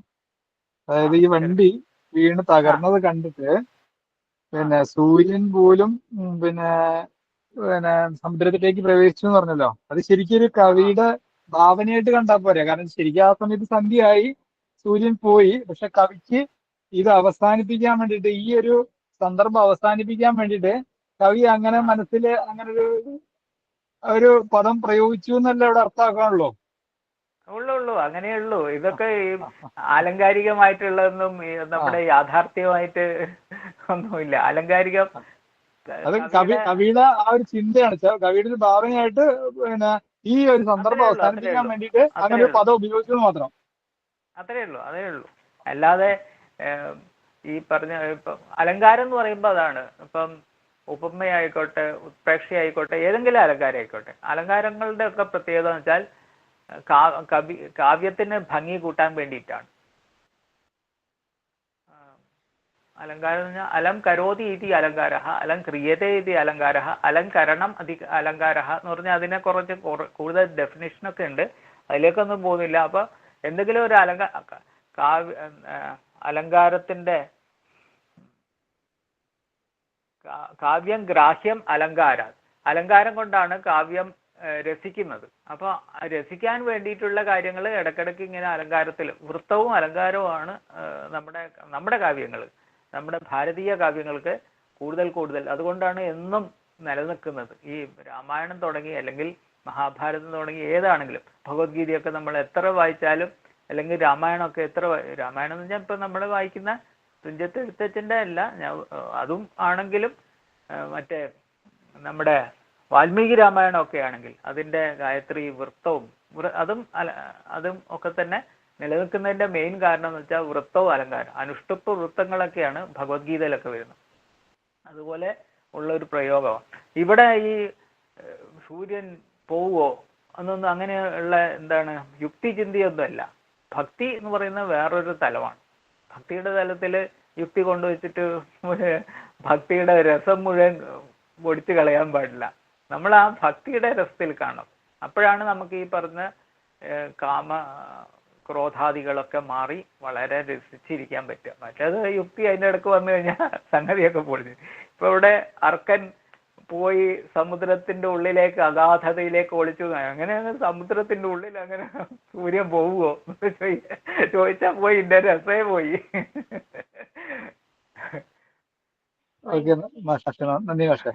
ആ അതായത് ഈ ശരി വണ്ടി വീണ് ആ തകർന്നത് കണ്ടിട്ട് ആ പിന്നെ സൂര്യൻ പോലും പിന്നെ സമുദ്രത്തിലേക്ക് പ്രവേശിച്ചു എന്ന് പറഞ്ഞല്ലോ. അത് ശരിക്കും ഒരു ആ ആ കവിയുടെ ഭാവനയായിട്ട് കണ്ടാൽ പോരെ. കാരണം ശരിക്കും ആ സമയത്ത് സന്ധ്യയായി, സൂര്യൻ പോയി. പക്ഷെ കവിക്ക് ഇത് അവസാനിപ്പിക്കാൻ വേണ്ടിയിട്ട്, ഈ ഒരു സന്ദർഭം അവസാനിപ്പിക്കാൻ വേണ്ടിയിട്ട് കവി അങ്ങനെ ആ മനസ്സിൽ അങ്ങനെ ഒരു പദം പ്രയോഗിച്ചു എന്നല്ല ഇവിടെ അർത്ഥമാക്കാനുള്ളൂ. ഉള്ളു ഉള്ളു, അങ്ങനെയുള്ളൂ. ഇതൊക്കെ ഈ ആ, ആലങ്കാരികമായിട്ടുള്ളതൊന്നും ആ, നമ്മുടെ യാഥാർത്ഥ്യമായിട്ട് ഒന്നുമില്ല. ആലങ്കാരികം ആ. അത് കവിയുടെ കവിയുടെ ആ ഒരു ചിന്തയാണ്, കവിയുടെ ഒരു ഭാവനയായിട്ട് പിന്നെ ഈ ഒരു സന്ദർഭം അത്രേ ഉള്ളൂ, അത്രേ അവസാനിപ്പിക്കാൻ ഉള്ളൂ, വേണ്ടിയിട്ട് അങ്ങനെ അത്രേ ഒരു ഉള്ളൂ, പദം ഉപയോഗിച്ചത് മാത്രം. അത്രേ ഉള്ളൂ, അതേ ഉള്ളൂ. അല്ലാതെ ഏഹ്, ഈ പറഞ്ഞ ഇപ്പം അലങ്കാരം എന്ന് പറയുമ്പോൾ അതാണ്. ഇപ്പം ഉപമയായിക്കോട്ടെ, ഉത്പ്രേക്ഷയായിക്കോട്ടെ, ഏതെങ്കിലും അലങ്കാരം ആയിക്കോട്ടെ, അലങ്കാരങ്ങളുടെ ഒക്കെ പ്രത്യേകത എന്ന് വെച്ചാൽ കാവ്യത്തിന് ഭംഗി കൂട്ടാൻ വേണ്ടിയിട്ടാണ്. ആ, അലങ്കാരം എന്ന് പറഞ്ഞാൽ അലം കരോതി ഇതി അലങ്കാര, അലം ക്രിയതേ ഇതി അലങ്കാര, അലങ്കരണം അലങ്കാര എന്ന് പറഞ്ഞാൽ അതിനെ കുറച്ച് കൂടുതൽ ഡെഫിനേഷനൊക്കെ ഉണ്ട്. അതിലേക്കൊന്നും പോകുന്നില്ല. അപ്പൊ എന്തെങ്കിലും ഒരു കാവ്യ അലങ്കാരത്തിന്റെ കാവ്യം ഗ്രാഹ്യം അലങ്കാര, അലങ്കാരം കൊണ്ടാണ് കാവ്യം രസിക്കുന്നത്. അപ്പൊ രസിക്കാൻ വേണ്ടിയിട്ടുള്ള കാര്യങ്ങൾ ഇടക്കിടക്ക് ഇങ്ങനെ അലങ്കാരത്തിൽ, വൃത്തവും അലങ്കാരവുമാണ് നമ്മുടെ നമ്മുടെ കാവ്യങ്ങൾ, നമ്മുടെ ഭാരതീയ കാവ്യങ്ങൾക്ക് കൂടുതൽ കൂടുതൽ. അതുകൊണ്ടാണ് എന്നും നിലനിൽക്കുന്നത്. ഈ രാമായണം തുടങ്ങി, അല്ലെങ്കിൽ മഹാഭാരതം തുടങ്ങി, ഏതാണെങ്കിലും ഭഗവത്ഗീതയൊക്കെ നമ്മൾ എത്ര വായിച്ചാലും, അല്ലെങ്കിൽ രാമായണമൊക്കെ രാമായണം എന്ന് വെച്ചാൽ ഇപ്പൊ നമ്മൾ വായിക്കുന്ന തുഞ്ചത്ത് എഴുത്തച്ഛൻ്റെ അല്ല, അതും ആണെങ്കിലും മറ്റേ നമ്മുടെ വാൽമീകി രാമായണമൊക്കെ ആണെങ്കിൽ അതിൻ്റെ ഗായത്രി വൃത്തവും അതും ഒക്കെ തന്നെ നിലനിൽക്കുന്നതിൻ്റെ മെയിൻ കാരണം എന്ന് വെച്ചാൽ വൃത്തവും അലങ്കാരം, അനുഷ്ടുപ്പ് വൃത്തങ്ങളൊക്കെയാണ് ഭഗവത്ഗീതയിലൊക്കെ വരുന്നത്. അതുപോലെ ഉള്ള ഒരു പ്രയോഗമാണ് ഇവിടെ. ഈ സൂര്യൻ പോവോ എന്നൊന്നും അങ്ങനെയുള്ള എന്താണ് യുക്തിചിന്തയൊന്നുമല്ല. ഭക്തി എന്ന് പറയുന്നത് വേറൊരു തലമാണ്. ഭക്തിയുടെ തലത്തിൽ യുക്തി കൊണ്ടുവച്ചിട്ട് ഭക്തിയുടെ രസം മുഴുവൻ ഒടിച്ചു കളയാൻ പാടില്ല. നമ്മൾ ആ ഭക്തിയുടെ രസത്തിൽ കാണണം. അപ്പോഴാണ് നമുക്ക് ഈ പറഞ്ഞ കാമ ക്രോധാദികളൊക്കെ മാറി വളരെ രസിച്ചിരിക്കാൻ പറ്റുക. മറ്റേത് യുക്തി അതിൻ്റെ ഇടക്ക് വന്നു കഴിഞ്ഞാൽ സംഗതിയൊക്കെ പൊളിഞ്ഞു. ഇപ്പൊ ഇവിടെ അർക്കൻ പോയി സമുദ്രത്തിന്റെ ഉള്ളിലേക്ക്, അഗാധതയിലേക്ക് ഒളിച്ചു. അങ്ങനെയാണ് സമുദ്രത്തിന്റെ ഉള്ളിൽ അങ്ങനെ സൂര്യൻ പോവുമോ ചോദിച്ചാ പോയി, ഇന്റെ രസേ പോയി. ഓക്കെ മാഷേ, നന്ദി മാഷേ.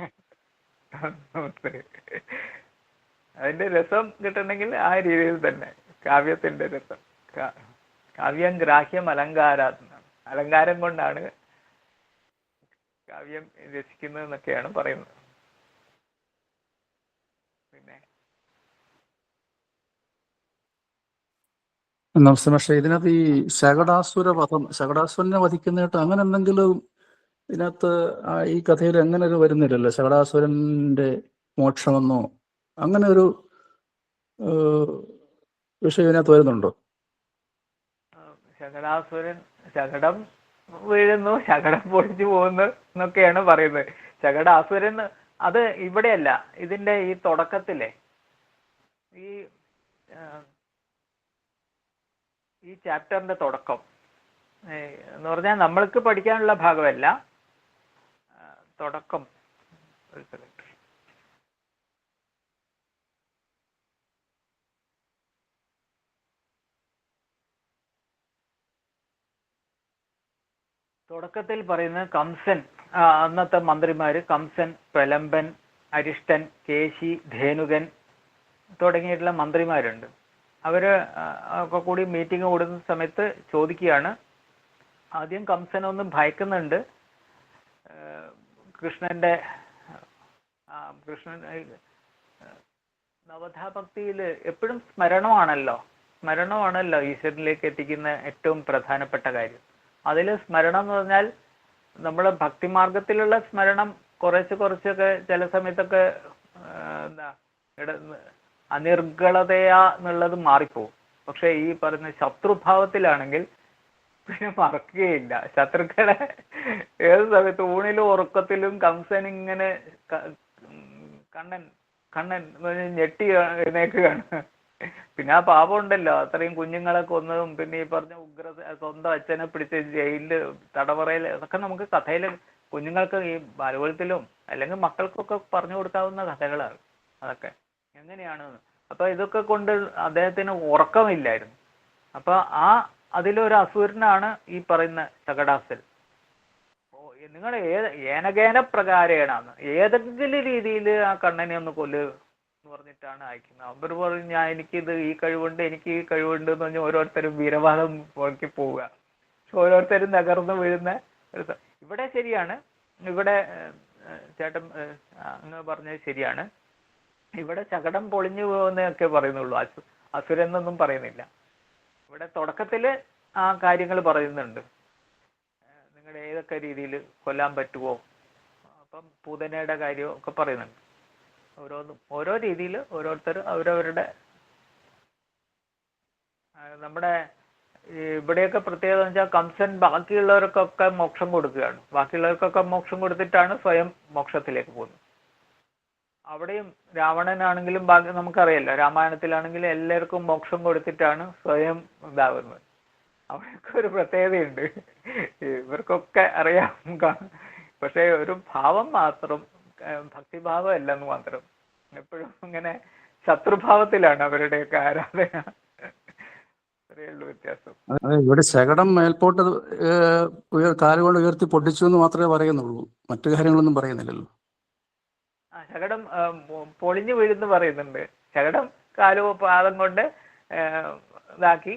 അതിന്റെ രസം കിട്ടണമെങ്കിൽ ആ രീതിയിൽ തന്നെ കാവ്യത്തിന്റെ രസം. കാവ്യം ഗ്രാഹ്യം അലങ്കാരാത്മകം, അലങ്കാരം കൊണ്ടാണ് കാവ്യം രസിക്കുന്നത് എന്നൊക്കെയാണ് പറയുന്നത്. പിന്നെ നമസ്തേ പക്ഷേ ഇതിനകത്ത് ഈ ശകടാസുര വധം, ശകടാസുരനെ വധിക്കുന്നതായിട്ട് അങ്ങനെ എന്തെങ്കിലും ഇതിനകത്ത് ഈ കഥയിൽ അങ്ങനെ ഒരു വരുന്നില്ലല്ലോ. ശകടാസുരന്റെ മോക്ഷമെന്നോ അങ്ങനെ ഒരു വിഷയം ഇതിനകത്ത് വരുന്നുണ്ടോ? ശകടാസുരൻ ശകടം വീഴുന്നു, ശകടം പൊളിച്ചു പോകുന്നു എന്നൊക്കെയാണ് പറയുന്നത്. ശകടാസുരൻ അത് ഇവിടെയല്ല, ഇതിന്റെ ഈ തുടക്കത്തിലെ ഈ ഈ ചാപ്റ്ററിന്റെ തുടക്കം എന്ന് പറഞ്ഞാൽ നമ്മൾക്ക് പഠിക്കാനുള്ള ഭാഗമല്ല, തുടക്കം. തുടക്കത്തിൽ പറയുന്നത് കംസൻ, അന്നത്തെ മന്ത്രിമാര് കംസൻ, പ്രലംബൻ, അരിഷ്ടൻ, കേശി, ധേനുകൻ തുടങ്ങിയിട്ടുള്ള മന്ത്രിമാരുണ്ട്. അവര് ഒക്കെ കൂടി മീറ്റിംഗ് കൂടുന്ന സമയത്ത് ചോദിക്കുകയാണ്. ആദ്യം കംസനൊന്ന് ഭയക്കുന്നുണ്ട്. കൃഷ്ണൻ നവധാഭക്തിയിൽ എപ്പോഴും സ്മരണമാണല്ലോ ഈശ്വരനിലേക്ക് എത്തിക്കുന്ന ഏറ്റവും പ്രധാനപ്പെട്ട കാര്യം. അതിൽ സ്മരണം എന്ന് പറഞ്ഞാൽ നമ്മുടെ ഭക്തിമാർഗത്തിലുള്ള സ്മരണം കുറച്ചൊക്കെ ചില സമയത്തൊക്കെ എന്താ അനിർഗളതയാ എന്നുള്ളത് മാറിപ്പോവും. പക്ഷെ ഈ പറയുന്ന ശത്രുഭാവത്തിലാണെങ്കിൽ പിന്നെ മറക്കുകയില്ല. ശത്രുക്കളെ ഏത് സമയത്ത് ഊണിലും ഉറക്കത്തിലും കംസൻ ഇങ്ങനെ കണ്ണൻ കണ്ണൻ ഞെട്ടി എഴുന്നേക്കുകയാണ്. പിന്നെ ആ പാപം ഉണ്ടല്ലോ, അത്രയും കുഞ്ഞുങ്ങളെ കൊന്നതും പിന്നെ ഈ പറഞ്ഞ സ്വന്തം അച്ഛനെ പിടിച്ച് ജയിലില് തടവറയിൽ, അതൊക്കെ നമുക്ക് കഥയിൽ കുഞ്ഞുങ്ങൾക്ക് ഈ ബാലകുലത്തിലും അല്ലെങ്കിൽ മക്കൾക്കൊക്കെ പറഞ്ഞു കൊടുക്കാവുന്ന കഥകളാണ് അതൊക്കെ എങ്ങനെയാണെന്ന്. അപ്പൊ ഇതൊക്കെ കൊണ്ട് അദ്ദേഹത്തിന് ഉറക്കമില്ലായിരുന്നു. അപ്പൊ അതിലൊരു അസുരനാണ് ഈ പറയുന്ന ശകടാസുരൻ. നിങ്ങൾ ഏനകേന പ്രകാരേണാന്ന് ഏതെങ്കിലും രീതിയിൽ ആ കണ്ണനെ ഒന്ന് കൊല്ല് എന്ന് പറഞ്ഞിട്ടാണ് അയക്കുന്നത്. അവർ പറഞ്ഞു എനിക്കിത് ഈ കഴിവുണ്ട്, എനിക്ക് ഈ കഴിവുണ്ട് എന്ന് പറഞ്ഞ് ഓരോരുത്തരും വീരവാദം പോക്കി പോവുക. ഓരോരുത്തരും തകർന്നു വീഴുന്ന ഇവിടെ ശരിയാണ്. ഇവിടെ ചേട്ടൻ അങ്ങ് പറഞ്ഞത് ശരിയാണ്. ഇവിടെ ശകടം പൊളിഞ്ഞു പോകുന്നതൊക്കെ പറയുന്നുള്ളൂ, അസുരനൊന്നും പറയുന്നില്ല. ഇവിടെ തുടക്കത്തില് ആ കാര്യങ്ങൾ പറയുന്നുണ്ട്, നിങ്ങളുടെ ഏതൊക്കെ രീതിയിൽ കൊല്ലാൻ പറ്റുമോ, അപ്പം പൂതനയുടെ കാര്യം ഒക്കെ പറയുന്നുണ്ട്. ഓരോ രീതിയിൽ ഓരോരുത്തർ അവരവരുടെ. നമ്മുടെ ഇവിടെയൊക്കെ പ്രത്യേകത എന്ന് വെച്ചാൽ കംസൻ ബാക്കിയുള്ളവർക്കൊക്കെ മോക്ഷം കൊടുക്കുകയാണ്. ബാക്കിയുള്ളവർക്കൊക്കെ മോക്ഷം കൊടുത്തിട്ടാണ് സ്വയം മോക്ഷത്തിലേക്ക് പോകുന്നത്. അവിടെയും രാവണനാണെങ്കിലും നമുക്കറിയാലോ, രാമായണത്തിലാണെങ്കിലും എല്ലാവർക്കും മോക്ഷം കൊടുത്തിട്ടാണ് സ്വയം ഇതാവുന്നത്. അവിടെയൊക്കെ ഒരു പ്രത്യേകതയുണ്ട്, ഇവർക്കൊക്കെ അറിയാം. പക്ഷെ ഒരു ഭാവം മാത്രം ഭക്തിഭാവം അല്ലെന്ന് മാത്രം. എപ്പോഴും ഇങ്ങനെ ശത്രുഭാവത്തിലാണ് അവരുടെയൊക്കെ ആരാധന. അത്രയുള്ളൂ വ്യത്യാസം. ഇവിടെ ശകടം മേൽപോട്ട് കാലുകൊണ്ട് ഉയർത്തി പൊട്ടിച്ചു എന്ന് മാത്രമേ പറയുന്നുള്ളൂ, മറ്റു കാര്യങ്ങളൊന്നും പറയുന്നില്ലല്ലോ. ശകടം പൊളിഞ്ഞു വീഴുന്ന് പറയുന്നുണ്ട്. ശകടം പാദം കൊണ്ട് ഇതാക്കി.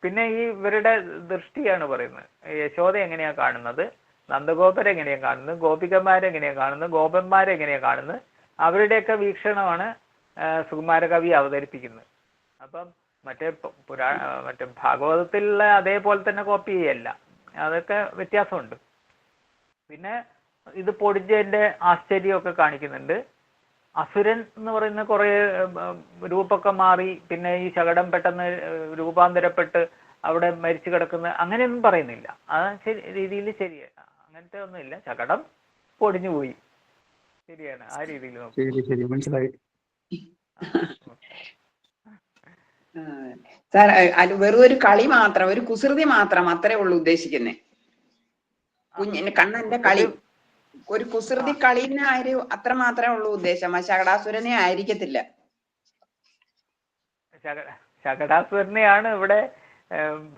പിന്നെ ഈ ഇവരുടെ ദൃഷ്ടിയാണ് പറയുന്നത്. യശോദ എങ്ങനെയാ കാണുന്നത്, നന്ദഗോപരെങ്ങനെയാ കാണുന്നത്, ഗോപികമാരെങ്ങനെയാ കാണുന്നത്, ഗോപന്മാരെങ്ങനെയാ കാണുന്നത്, അവരുടെയൊക്കെ വീക്ഷണമാണ് സുകുമാരകവി അവതരിപ്പിക്കുന്നത്. അപ്പം മറ്റേ ഭാഗവതത്തിലുള്ള അതേപോലെ തന്നെ കോപ്പി ചെയ്യല്ല, അതൊക്കെ വ്യത്യാസമുണ്ട്. പിന്നെ ഇത് പൊടിച്ചതിന്റെ ആശ്ചര്യമൊക്കെ കാണിക്കുന്നുണ്ട്. അസുരൻ എന്ന് പറയുന്ന കുറെ രൂപമൊക്കെ മാറി പിന്നെ ഈ ശകടം പെട്ടെന്ന് രൂപാന്തരപ്പെട്ട് അവിടെ മരിച്ചു കിടക്കുന്ന അങ്ങനെയൊന്നും പറയുന്നില്ല. ആ രീതിയിൽ ശരിയാണ്, അങ്ങനത്തെ ഒന്നുമില്ല. ശകടം പൊടിഞ്ഞു പോയി, ശരിയാണ് ആ രീതിയിൽ നോക്കും. മനസ്സിലായി സാർ. വെറും ഒരു കളി മാത്രം, ഒരു കുസൃതി മാത്രം, അത്രേ ഉള്ളൂ ഉദ്ദേശിക്കുന്നേ. കുഞ്ഞിന് കണ്ണന്റെ കളി, ഒരു കുസൃതി കളീനെ അത്ര മാത്രമേ ഉള്ളൂ ഉദ്ദേശം. ആ ശകടാസുരനെ ആയിരിക്കത്തില്ല. ശകടാസുരനെയാണ് ഇവിടെ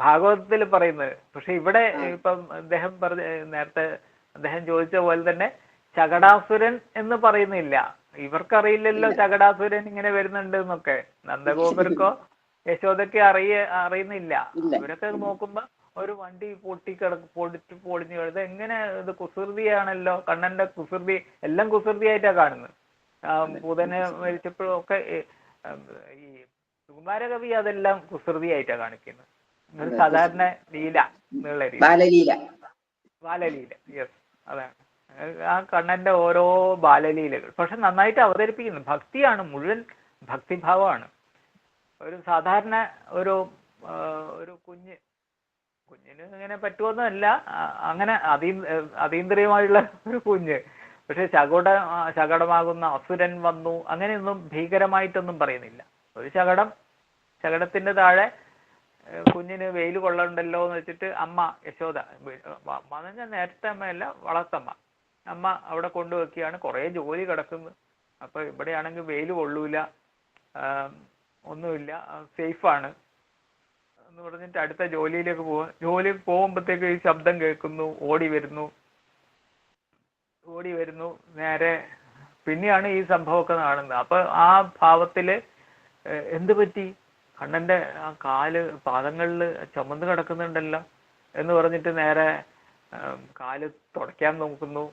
ഭാഗവതത്തിൽ പറയുന്നത്. പക്ഷെ ഇവിടെ ഇപ്പം നേരത്തെ അദ്ദേഹം ചോദിച്ച പോലെ തന്നെ ശകടാസുരൻ എന്ന് പറയുന്നില്ല. ഇവർക്കറിയില്ലല്ലോ ശകടാസുരൻ ഇങ്ങനെ വരുന്നുണ്ട് എന്നൊക്കെ. നന്ദഗോപർക്കോ യശോദയ്ക്ക് അറിയുന്നില്ല. ഇവരൊക്കെ നോക്കുമ്പോ ഒരു വണ്ടി പൊളിഞ്ഞു കിടന്നത് എങ്ങനെ, ഇത് കുസൃതിയാണല്ലോ, കണ്ണന്റെ കുസൃതി എല്ലാം കുസൃതിയായിട്ടാ കാണുന്നത്. പൂതനെ മരിച്ചപ്പോഴും ഒക്കെ ഈ സുകുമാരകവി അതെല്ലാം കുസൃതിയായിട്ടാ കാണിക്കുന്നത്. ഒരു സാധാരണ ലീല എന്നുള്ള രീതി, ബാലലീല. യെസ്, അതാണ് ആ കണ്ണന്റെ ഓരോ ബാലലീലകൾ. പക്ഷെ നന്നായിട്ട് അവതരിപ്പിക്കുന്നു. ഭക്തിയാണ്, മുഴുവൻ ഭക്തിഭാവമാണ്. ഒരു സാധാരണ ഒരു കുഞ്ഞിന് ഇങ്ങനെ പറ്റുമെന്നല്ല, അങ്ങനെ അതീന്ദ്രിയമായുള്ള ഒരു കുഞ്ഞ്. പക്ഷെ ശകടമാകുന്ന അസുരൻ വന്നു അങ്ങനെയൊന്നും ഭീകരമായിട്ടൊന്നും പറയുന്നില്ല. ഒരു ശകടത്തിന്റെ താഴെ കുഞ്ഞിന് വെയിൽ കൊള്ളണ്ടല്ലോ എന്ന് വെച്ചിട്ട് അമ്മ യശോദ, നേരത്തെ അമ്മയല്ല വളർത്തമ്മ, അമ്മ അവിടെ കൊണ്ടുവെക്കുകയാണ്. കുറേ ജോലി കിടക്കുന്നു. അപ്പൊ ഇവിടെയാണെങ്കിൽ വെയിൽ കൊള്ളൂല, ഒന്നുമില്ല, സേഫാണ് എന്ന് പറഞ്ഞിട്ട് അടുത്ത ജോലിയിലേക്ക് പോകുമ്പോഴത്തേക്ക് ഈ ശബ്ദം കേൾക്കുന്നു, ഓടി വരുന്നു നേരെ. പിന്നെയാണ് ഈ സംഭവമൊക്കെ കാണുന്നത്. അപ്പൊ ആ ഭാവത്തില് എന്ത് പറ്റി, കണ്ണന്റെ ആ പാദങ്ങളിൽ ചുമന്ന് കിടക്കുന്നുണ്ടല്ലോ എന്ന് പറഞ്ഞിട്ട് നേരെ കാല് തുടയ്ക്കാൻ നോക്കുന്നു.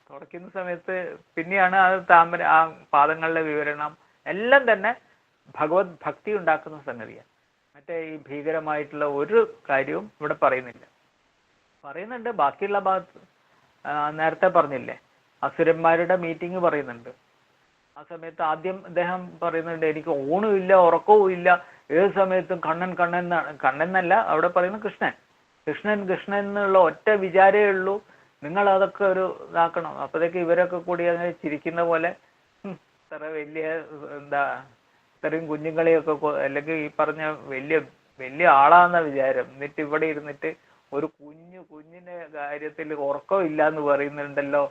തുടയ്ക്കുന്ന സമയത്ത് പിന്നെയാണ് ആ പാദങ്ങളുടെ വിവരണം എല്ലാം തന്നെ ഭഗവത് ഭക്തി ഉണ്ടാക്കുന്ന സംഗതിയാണ്. മറ്റേ ഈ ഭീകരമായിട്ടുള്ള ഒരു കാര്യവും ഇവിടെ പറയുന്നുണ്ട്. ബാക്കിയുള്ള ഭാഗത്ത് നേരത്തെ പറഞ്ഞില്ലേ, അസുരന്മാരുടെ മീറ്റിംഗ് പറയുന്നുണ്ട്. ആ സമയത്ത് ആദ്യം അദ്ദേഹം പറയുന്നുണ്ട്, എനിക്ക് ഊണും ഇല്ല ഉറക്കവും ഇല്ല, ഏത് സമയത്തും കണ്ണൻ കണ്ണൻ എന്നാണ്. കണ്ണൻ എന്നല്ല അവിടെ പറയുന്നത് കൃഷ്ണൻ, കൃഷ്ണൻ കൃഷ്ണൻ എന്നുള്ള ഒറ്റ വിചാരേ ഉള്ളൂ. നിങ്ങൾ അതൊക്കെ ഒരു ഇതാക്കണം. അപ്പോഴത്തേക്ക് ഇവരൊക്കെ കൂടി അങ്ങനെ ചിരിക്കുന്ന പോലെ ഇത്ര വലിയ എന്താ ഇത്രയും കുഞ്ഞുങ്ങളെയൊക്കെ അല്ലെങ്കിൽ ഈ പറഞ്ഞ വലിയ വലിയ ആളാന്ന വിചാരം, എന്നിട്ട് ഇവിടെ ഇരുന്നിട്ട് ഒരു കുഞ്ഞിന്റെ കാര്യത്തിൽ ഉറക്കം ഇല്ല എന്ന് പറയുന്നുണ്ടല്ലോ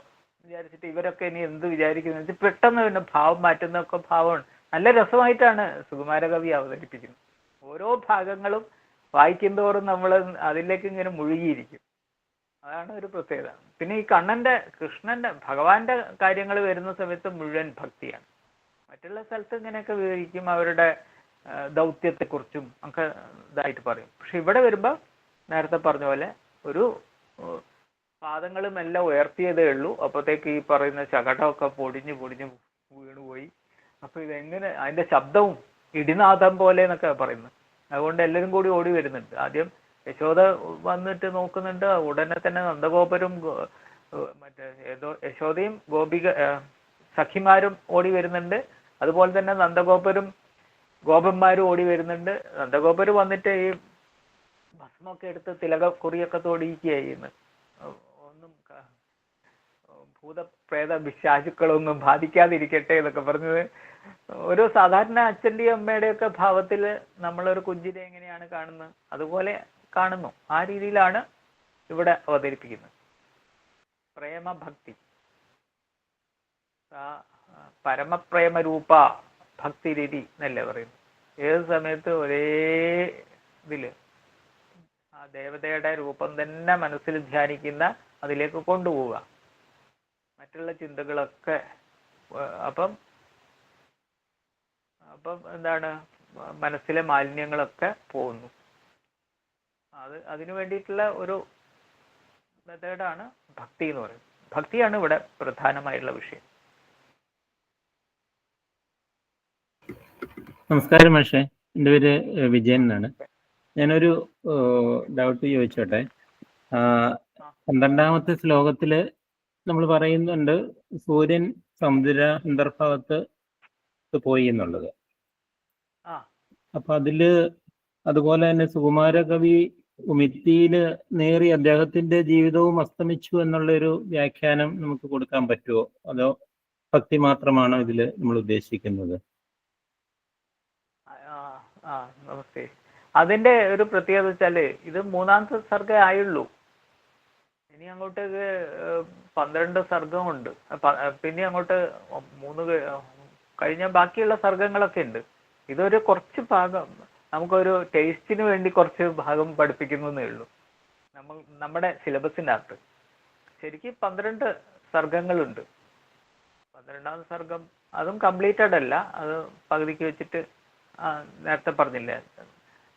വിചാരിച്ചിട്ട് ഇവരൊക്കെ ഇനി എന്ത് വിചാരിക്കുന്നു പെട്ടെന്ന് പിന്നെ ഭാവം മാറ്റുന്നൊക്കെ ഭാവമാണ്. നല്ല രസമായിട്ടാണ് സുകുമാരകവി അവതരിപ്പിക്കുന്നത്. ഓരോ ഭാഗങ്ങളും വായിക്കുന്തോറും നമ്മൾ അതിലേക്ക് ഇങ്ങനെ മുഴുകിയിരിക്കും. അതാണ് ഒരു പ്രത്യേകത. പിന്നെ ഈ കൃഷ്ണന്റെ ഭഗവാന്റെ കാര്യങ്ങൾ വരുന്ന സമയത്ത് മുഴുവൻ ഭക്തിയാണ്. മറ്റുള്ള സ്ഥലത്ത് ഇങ്ങനെയൊക്കെ വിവരിക്കും, അവരുടെ ദൗത്യത്തെക്കുറിച്ചും ഒക്കെ ഇതായിട്ട് പറയും. പക്ഷെ ഇവിടെ വരുമ്പോൾ നേരത്തെ പറഞ്ഞ പോലെ ഒരു പാദങ്ങളും എല്ലാം ഉയർത്തിയതേ ഉള്ളൂ. അപ്പോഴത്തേക്ക് ഈ പറയുന്ന ശകടമൊക്കെ പൊടിഞ്ഞ് വീണുപോയി. അപ്പൊ ഇതെങ്ങനെ അതിന്റെ ശബ്ദവും ഇടിനാദം പോലെ എന്നൊക്കെ പറയുന്നത്. അതുകൊണ്ട് എല്ലാവരും കൂടി ഓടി വരുന്നുണ്ട്. ആദ്യം യശോദ വന്നിട്ട് നോക്കുന്നുണ്ട്, ഉടനെ തന്നെ നന്ദഗോപരും മറ്റേ യശോദയും സഖിമാരും ഓടി വരുന്നുണ്ട്. അതുപോലെ തന്നെ നന്ദഗോപരും ഗോപന്മാരും ഓടി വരുന്നുണ്ട്. നന്ദഗോപര് വന്നിട്ട് ഈ ഭസ്മൊക്കെ എടുത്ത് തിലകക്കുറിയൊക്കെ തൊടിയിക്കുകയായിരുന്നു. ഒന്നും ഭൂതപ്രേത പിശാചുക്കളൊന്നും ബാധിക്കാതിരിക്കട്ടെ എന്നൊക്കെ പറഞ്ഞത് ഒരു സാധാരണ അച്ഛൻ്റെയും അമ്മയുടെയൊക്കെ ഭാവത്തിൽ നമ്മളൊരു കുഞ്ഞിനെ എങ്ങനെയാണ് കാണുന്നത് അതുപോലെ കാണുന്നു. ആ രീതിയിലാണ് ഇവിടെ അവതരിപ്പിക്കുന്നത്. പ്രേമഭക്തി, പരമപ്രേമരൂപ ഭക്തി രീതി എന്നല്ലേ പറയുന്നു. ഏത് സമയത്ത് ഒരേ ഇതില് ആ ദേവതയുടെ രൂപം തന്നെ മനസ്സിൽ ധ്യാനിക്കുന്ന, അതിലേക്ക് കൊണ്ടുപോവുക, മറ്റുള്ള ചിന്തകളൊക്കെ. അപ്പം എന്താണ്, മനസ്സിലെ മാലിന്യങ്ങളൊക്കെ പോകുന്നു. അതിനു വേണ്ടിയിട്ടുള്ള ഒരു മെത്തേഡാണ് ഭക്തി എന്ന് പറയുന്നത്. ഭക്തിയാണ് ഇവിടെ പ്രധാനമായിട്ടുള്ള വിഷയം. നമസ്കാരം മാഷേ, എൻ്റെ പേര് വിജയൻ എന്നാണ്. ഞാനൊരു ഡൗട്ട് ചോദിച്ചോട്ടെ. 12ാമത്തെ ശ്ലോകത്തില് നമ്മൾ പറയുന്നുണ്ട് സൂര്യൻ സമുദ്ര അന്തർഭാഗത്ത് പോയി എന്നുള്ളത്. അപ്പൊ അതില് അതുപോലെ തന്നെ സുകുമാരകവി ഉമിത്തിയില് നേറി അദ്ദേഹത്തിന്റെ ജീവിതവും അസ്തമിച്ചു എന്നുള്ളൊരു വ്യാഖ്യാനം നമുക്ക് കൊടുക്കാൻ പറ്റുമോ? അതോ ഭക്തി മാത്രമാണോ ഇതില് നമ്മൾ ഉദ്ദേശിക്കുന്നത്? നമസ്തേ. അതിന്റെ ഒരു പ്രത്യേകത വെച്ചാല് ഇത് 3ാമത്തെ സർഗേ ആയുള്ളൂ. ഇനി അങ്ങോട്ടേക്ക് 12 സർഗമുണ്ട്. പിന്നെ അങ്ങോട്ട് 3 കഴിഞ്ഞ ബാക്കിയുള്ള സർഗങ്ങളൊക്കെ ഉണ്ട്. ഇതൊരു കുറച്ച് ഭാഗം നമുക്കൊരു ടേസ്റ്റിന് വേണ്ടി കുറച്ച് ഭാഗം പഠിപ്പിക്കുന്നതേ ഉള്ളൂ നമ്മുടെ സിലബസിൻ്റെ അകത്ത്. ശരിക്കും 12 സർഗങ്ങളുണ്ട്. 12ാം സർഗം അതും കംപ്ലീറ്റഡ് അല്ല, അത് പകുതിക്ക് വെച്ചിട്ട് നേരത്തെ പറഞ്ഞില്ലേ,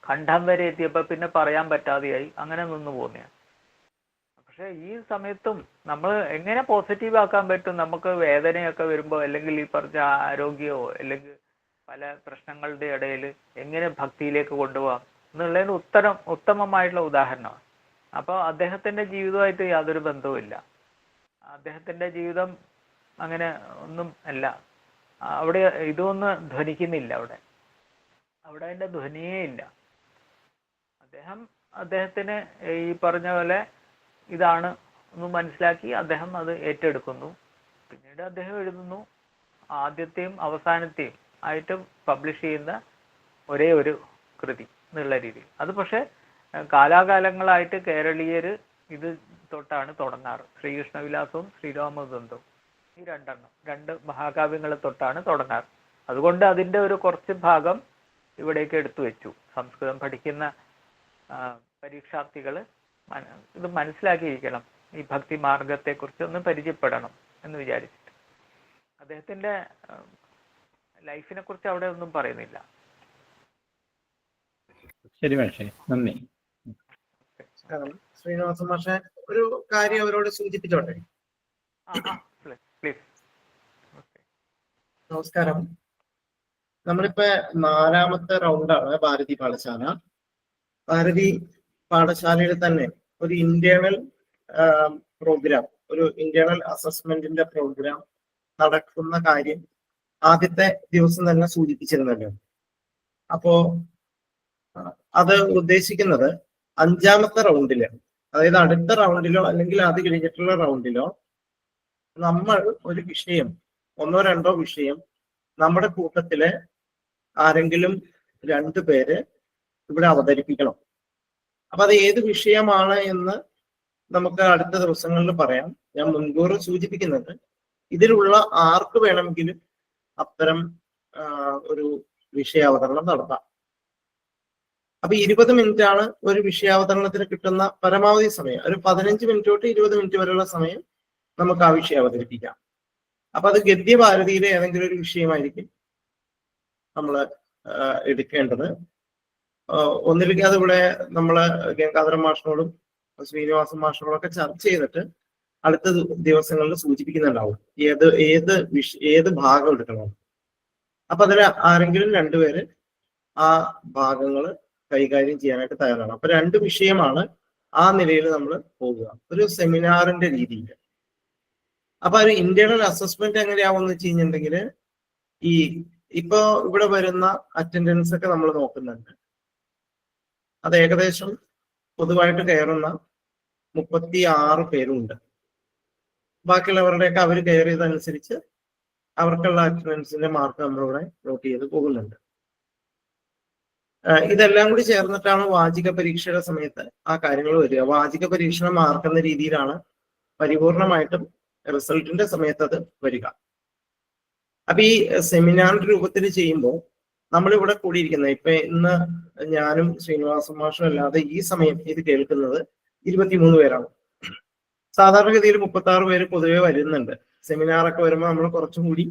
ഖണ്ഡം വരെ എത്തിയപ്പോൾ പിന്നെ പറയാൻ പറ്റാതെയായി, അങ്ങനെ നിന്ന് പോകുന്നതാണ്. പക്ഷെ ഈ സമയത്തും നമ്മൾ എങ്ങനെ പോസിറ്റീവ് ആക്കാൻ പറ്റും? നമുക്ക് വേദനയൊക്കെ വരുമ്പോൾ, അല്ലെങ്കിൽ ഈ പറഞ്ഞ ആരോഗ്യമോ അല്ലെങ്കിൽ പല പ്രശ്നങ്ങളുടെ ഇടയിൽ എങ്ങനെ ഭക്തിയിലേക്ക് കൊണ്ടുപോകാം എന്നുള്ളതിന് ഉത്തമമായിട്ടുള്ള ഉദാഹരണമാണ്. അപ്പോൾ അദ്ദേഹത്തിൻ്റെ ജീവിതമായിട്ട് യാതൊരു ബന്ധവുമില്ല. അദ്ദേഹത്തിൻ്റെ ജീവിതം അങ്ങനെ ഒന്നും അല്ല. അവിടെ ഇതൊന്നും ധ്വനിക്കുന്നില്ല. അവിടെ അതിൻ്റെ ധ്വനിയേ ഇല്ല. അദ്ദേഹത്തിന് ഈ പറഞ്ഞ പോലെ ഇതാണ് ഒന്ന് മനസ്സിലാക്കി അദ്ദേഹം അത് ഏറ്റെടുക്കുന്നു. പിന്നീട് അദ്ദേഹം എഴുതുന്നു. ആദ്യത്തെയും അവസാനത്തെയും ആയിട്ട് പബ്ലിഷ് ചെയ്യുന്ന ഒരേ ഒരു കൃതി എന്നുള്ള രീതിയിൽ. അത് പക്ഷെ കാലാകാലങ്ങളായിട്ട് കേരളീയർ ഇത് തൊട്ടാണ് തുടങ്ങാറ്. ശ്രീകൃഷ്ണവിലാസവും ശ്രീരാമദന്തവും, ഈ 2 മഹാകാവ്യങ്ങളെ തൊട്ടാണ് തുടങ്ങാറ്. അതുകൊണ്ട് അതിൻ്റെ ഒരു കുറച്ച് ഭാഗം ഇവിടേക്ക് എടുത്തു വെച്ചു. സംസ്കൃതം പഠിക്കുന്ന പരീക്ഷാർത്ഥികൾ ഇത് മനസ്സിലാക്കിയിരിക്കണം, ഈ ഭക്തി മാർഗത്തെക്കുറിച്ച് ഒന്ന് പരിചയപ്പെടണം എന്ന് വിചാരിച്ചിട്ട്. അദ്ദേഹത്തിൻ്റെ ലൈഫിനെ കുറിച്ച് അവിടെ ഒന്നും പറയുന്നില്ല. ശരി മാഷേ, നന്ദി. ശ്രീനിവാസ മാഷെ, ഒരു കാര്യം അവരോട് സൂചിപ്പിച്ചോട്ടെ? നമസ്കാരം. നമ്മളിപ്പോ 4ാമത്തെ റൗണ്ടാണ് ഭാരതി പാഠശാല. ഭാരതി പാഠശാലയിൽ തന്നെ ഒരു ഇന്റേണൽ പ്രോഗ്രാം, ഒരു ഇന്റേണൽ അസസ്മെന്റിന്റെ പ്രോഗ്രാം നടക്കുന്ന കാര്യം ആദ്യത്തെ ദിവസം തന്നെ സൂചിപ്പിച്ചിരുന്നല്ലോ. അപ്പോ അത് ഉദ്ദേശിക്കുന്നത് 5ാമത്തെ റൗണ്ടില്, അതായത് അടുത്ത റൗണ്ടിലോ അല്ലെങ്കിൽ അത് കഴിഞ്ഞിട്ടുള്ള റൗണ്ടിലോ നമ്മൾ ഒരു വിഷയം, 1 or 2 വിഷയം നമ്മുടെ കൂട്ടത്തില് ആരെങ്കിലും 2 പേര് ഇവിടെ അവതരിപ്പിക്കണം. അപ്പൊ അത് ഏത് വിഷയമാണ് എന്ന് നമുക്ക് അടുത്ത ദിവസങ്ങളിൽ പറയാം. ഞാൻ മുൻകൂർ സൂചിപ്പിക്കുന്നത്, ഇതിലുള്ള ആർക്ക് വേണമെങ്കിലും അത്തരം ഒരു വിഷയാവതരണം നടത്താം. അപ്പൊ 20 മിനിറ്റ് ആണ് ഒരു വിഷയാവതരണത്തിന് കിട്ടുന്ന പരമാവധി സമയം. ഒരു 15 മിനിറ്റ് തൊട്ട് 20 മിനിറ്റ് വരെയുള്ള സമയം നമുക്ക് ആ വിഷയം അവതരിപ്പിക്കാം. അപ്പൊ അത് ഗദ്യഭാരതിയിലെ ഏതെങ്കിലും ഒരു വിഷയമായിരിക്കും നമ്മൾ എടുക്കേണ്ടത്. ഒന്നില്ലെങ്കിൽ അതിവിടെ നമ്മള് ഗംഗാധരൻ മാഷിനോടും ശ്രീനിവാസൻ മാഷിനോടും ഒക്കെ ചർച്ച ചെയ്തിട്ട് അടുത്ത ദിവസങ്ങളിൽ സൂചിപ്പിക്കുന്നുണ്ടാവും ഏത് ഭാഗം എടുക്കണം. അപ്പൊ അതിൽ ആരെങ്കിലും 2 പേര് ആ ഭാഗങ്ങൾ കൈകാര്യം ചെയ്യാനായിട്ട് തയ്യാറാണ്. അപ്പൊ 2 വിഷയമാണ് ആ നിലയിൽ നമ്മൾ പോകുക, ഒരു സെമിനാറിന്റെ രീതിയിൽ. അപ്പൊ ഒരു ഇന്റേണൽ അസസ്മെന്റ് എങ്ങനെയാവുമെന്ന് വെച്ച് കഴിഞ്ഞിട്ടുണ്ടെങ്കിൽ, ഇപ്പൊ ഇവിടെ വരുന്ന അറ്റൻഡൻസ് ഒക്കെ നമ്മൾ നോക്കുന്നുണ്ട്. അത് ഏകദേശം പൊതുവായിട്ട് കയറുന്ന 36 പേരുണ്ട്. ബാക്കിയുള്ളവരുടെയൊക്കെ അവർ കയറിയതനുസരിച്ച് അവർക്കുള്ള അറ്റൻഡൻസിന്റെ മാർക്ക് നമ്മളിവിടെ നോട്ട് ചെയ്ത് പോകുന്നുണ്ട്. ഇതെല്ലാം കൂടി ചേർന്നിട്ടാണ് വാചിക പരീക്ഷയുടെ സമയത്ത് ആ കാര്യങ്ങൾ വരിക. വാചിക പരീക്ഷണ മാർക്ക് എന്ന രീതിയിലാണ് പരിപൂർണമായിട്ടും റിസൾട്ടിന്റെ സമയത്ത് അത് വരിക. അപ്പൊ ഈ സെമിനാറിന്റെ രൂപത്തിൽ ചെയ്യുമ്പോൾ നമ്മളിവിടെ കൂടിയിരിക്കുന്നത്, ഇപ്പൊ ഇന്ന് ഞാനും ശ്രീനിവാസൻ മാഷും അല്ലാതെ ഈ സമയം ഇത് കേൾക്കുന്നത് 23 പേരാണ്. സാധാരണഗതിയിൽ 36 പേര് പൊതുവെ വരുന്നുണ്ട്. സെമിനാറൊക്കെ വരുമ്പോൾ നമ്മൾ കുറച്ചും കൂടി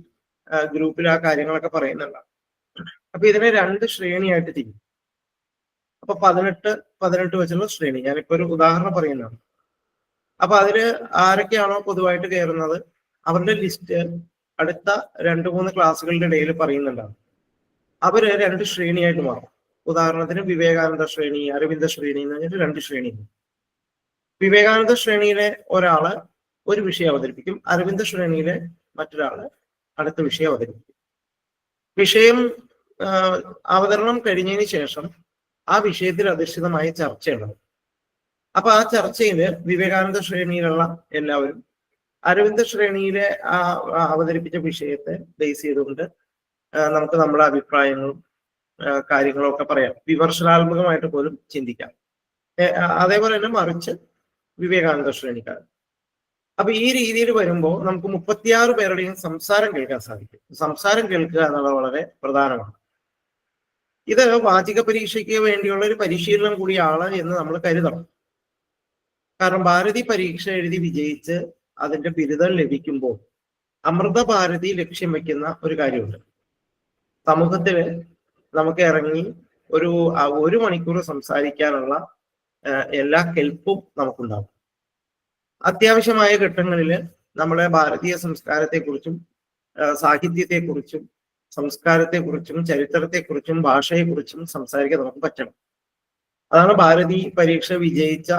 ഗ്രൂപ്പിൽ ആ കാര്യങ്ങളൊക്കെ പറയുന്നുണ്ട്. അപ്പൊ ഇതിനെ 2 ശ്രേണിയായിട്ട് തിരിക്കും. അപ്പൊ 18 വെച്ചുള്ള ശ്രേണി, ഞാനിപ്പോ ഒരു ഉദാഹരണം പറയുന്നതാണ്. അപ്പൊ അതില് ആരൊക്കെയാണോ പൊതുവായിട്ട് കയറുന്നത് അവരുടെ ലിസ്റ്റ് അടുത്ത 2-3 ക്ലാസ്സുകളുടെ ഇടയിൽ പറയുന്നുണ്ടാവും. അവര് 2 ശ്രേണിയായിട്ട് മാറും. ഉദാഹരണത്തിന് വിവേകാനന്ദ ശ്രേണി, അരവിന്ദ ശ്രേണി എന്ന് പറഞ്ഞിട്ട് 2 ശ്രേണി. വിവേകാനന്ദ ശ്രേണിയിലെ ഒരാള് ഒരു വിഷയം അവതരിപ്പിക്കും, അരവിന്ദ ശ്രേണിയിലെ മറ്റൊരാള് അടുത്ത വിഷയം അവതരിപ്പിക്കും. വിഷയം അവതരണം കഴിഞ്ഞതിന് ശേഷം ആ വിഷയത്തിൽ അധിഷ്ഠിതമായ ചർച്ചയുണ്ടാവും. അപ്പൊ ആ ചർച്ചയില് വിവേകാനന്ദ ശ്രേണിയിലുള്ള എല്ലാവരും അരവിന്ദ ശ്രേണിയിലെ അവതരിപ്പിച്ച വിഷയത്തെ ബേസ് ചെയ്തുകൊണ്ട് നമുക്ക് നമ്മുടെ അഭിപ്രായങ്ങളും കാര്യങ്ങളും ഒക്കെ പറയാം. വിമർശനാത്മകമായിട്ട് പോലും ചിന്തിക്കാം. അതേപോലെ തന്നെ മറിച്ച് വിവേകാനന്ദ ശ്രേണിക്കാർ. അപ്പൊ ഈ രീതിയിൽ വരുമ്പോൾ നമുക്ക് 36 പേരുടെയും സംസാരം കേൾക്കാൻ സാധിക്കും. സംസാരം കേൾക്കുക എന്നുള്ളത് വളരെ പ്രധാനമാണ്. ഇത് വാചിക പരീക്ഷയ്ക്ക് വേണ്ടിയുള്ള ഒരു പരിശീലനം കൂടിയാണ് എന്ന് നമ്മൾ കരുതണം. കാരണം ഭാരതി പരീക്ഷ എഴുതി വിജയിച്ച് അതിന്റെ ബിരുദം ലഭിക്കുമ്പോൾ അമൃത ഭാരതി ലക്ഷ്യം വെക്കുന്ന ഒരു കാര്യമുണ്ട്. സമൂഹത്തില് നമുക്ക് ഇറങ്ങി ഒരു മണിക്കൂർ സംസാരിക്കാനുള്ള എല്ലാ കെൽപ്പും നമുക്കുണ്ടാകും. അത്യാവശ്യമായ ഘട്ടങ്ങളിൽ നമ്മുടെ ഭാരതീയ സംസ്കാരത്തെക്കുറിച്ചും സാഹിത്യത്തെക്കുറിച്ചും സംസ്കാരത്തെക്കുറിച്ചും ചരിത്രത്തെക്കുറിച്ചും ഭാഷയെക്കുറിച്ചും സംസാരിക്കാൻ നമുക്ക് പറ്റണം. അതാണ് ഭാരതി പരീക്ഷ വിജയിച്ച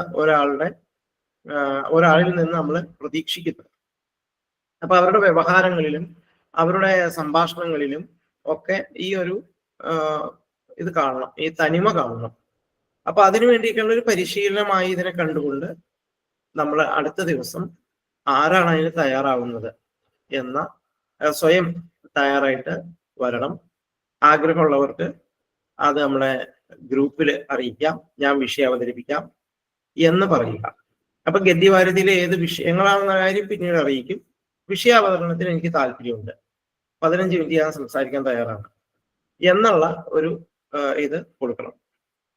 ഒരാളിൽ നിന്ന് നമ്മൾ പ്രതീക്ഷിക്കുന്നത്. അപ്പൊ അവരുടെ വ്യവഹാരങ്ങളിലും അവരുടെ സംഭാഷണങ്ങളിലും ഒക്കെ ഈ ഒരു ഇത് കാണണം, ഈ തനിമ കാണണം. അപ്പൊ അതിനു വേണ്ടിയിട്ടുള്ള ഒരു പരിശീലനമായി ഇതിനെ കണ്ടുകൊണ്ട് നമ്മൾ അടുത്ത ദിവസം ആരാണ് അതിന് തയ്യാറാവുന്നത് എന്ന സ്വയം തയ്യാറായിട്ട് വരണം. ആഗ്രഹമുള്ളവർക്ക് അത് നമ്മളെ ഗ്രൂപ്പിൽ അറിയിക്കാം, ഞാൻ വിഷയം അവതരിപ്പിക്കാം എന്ന് പറയുക. അപ്പൊ ഗദ്യഭാരതിയിലെ ഏത് വിഷയങ്ങളാണെന്ന കാര്യം പിന്നീട് അറിയിക്കും. വിഷയാവതരണത്തിന് എനിക്ക് താല്പര്യമുണ്ട്, 15 മിനിറ്റ് ഞാൻ സംസാരിക്കാൻ തയ്യാറാണ് എന്നുള്ള ഒരു ഇത് കൊടുക്കണം.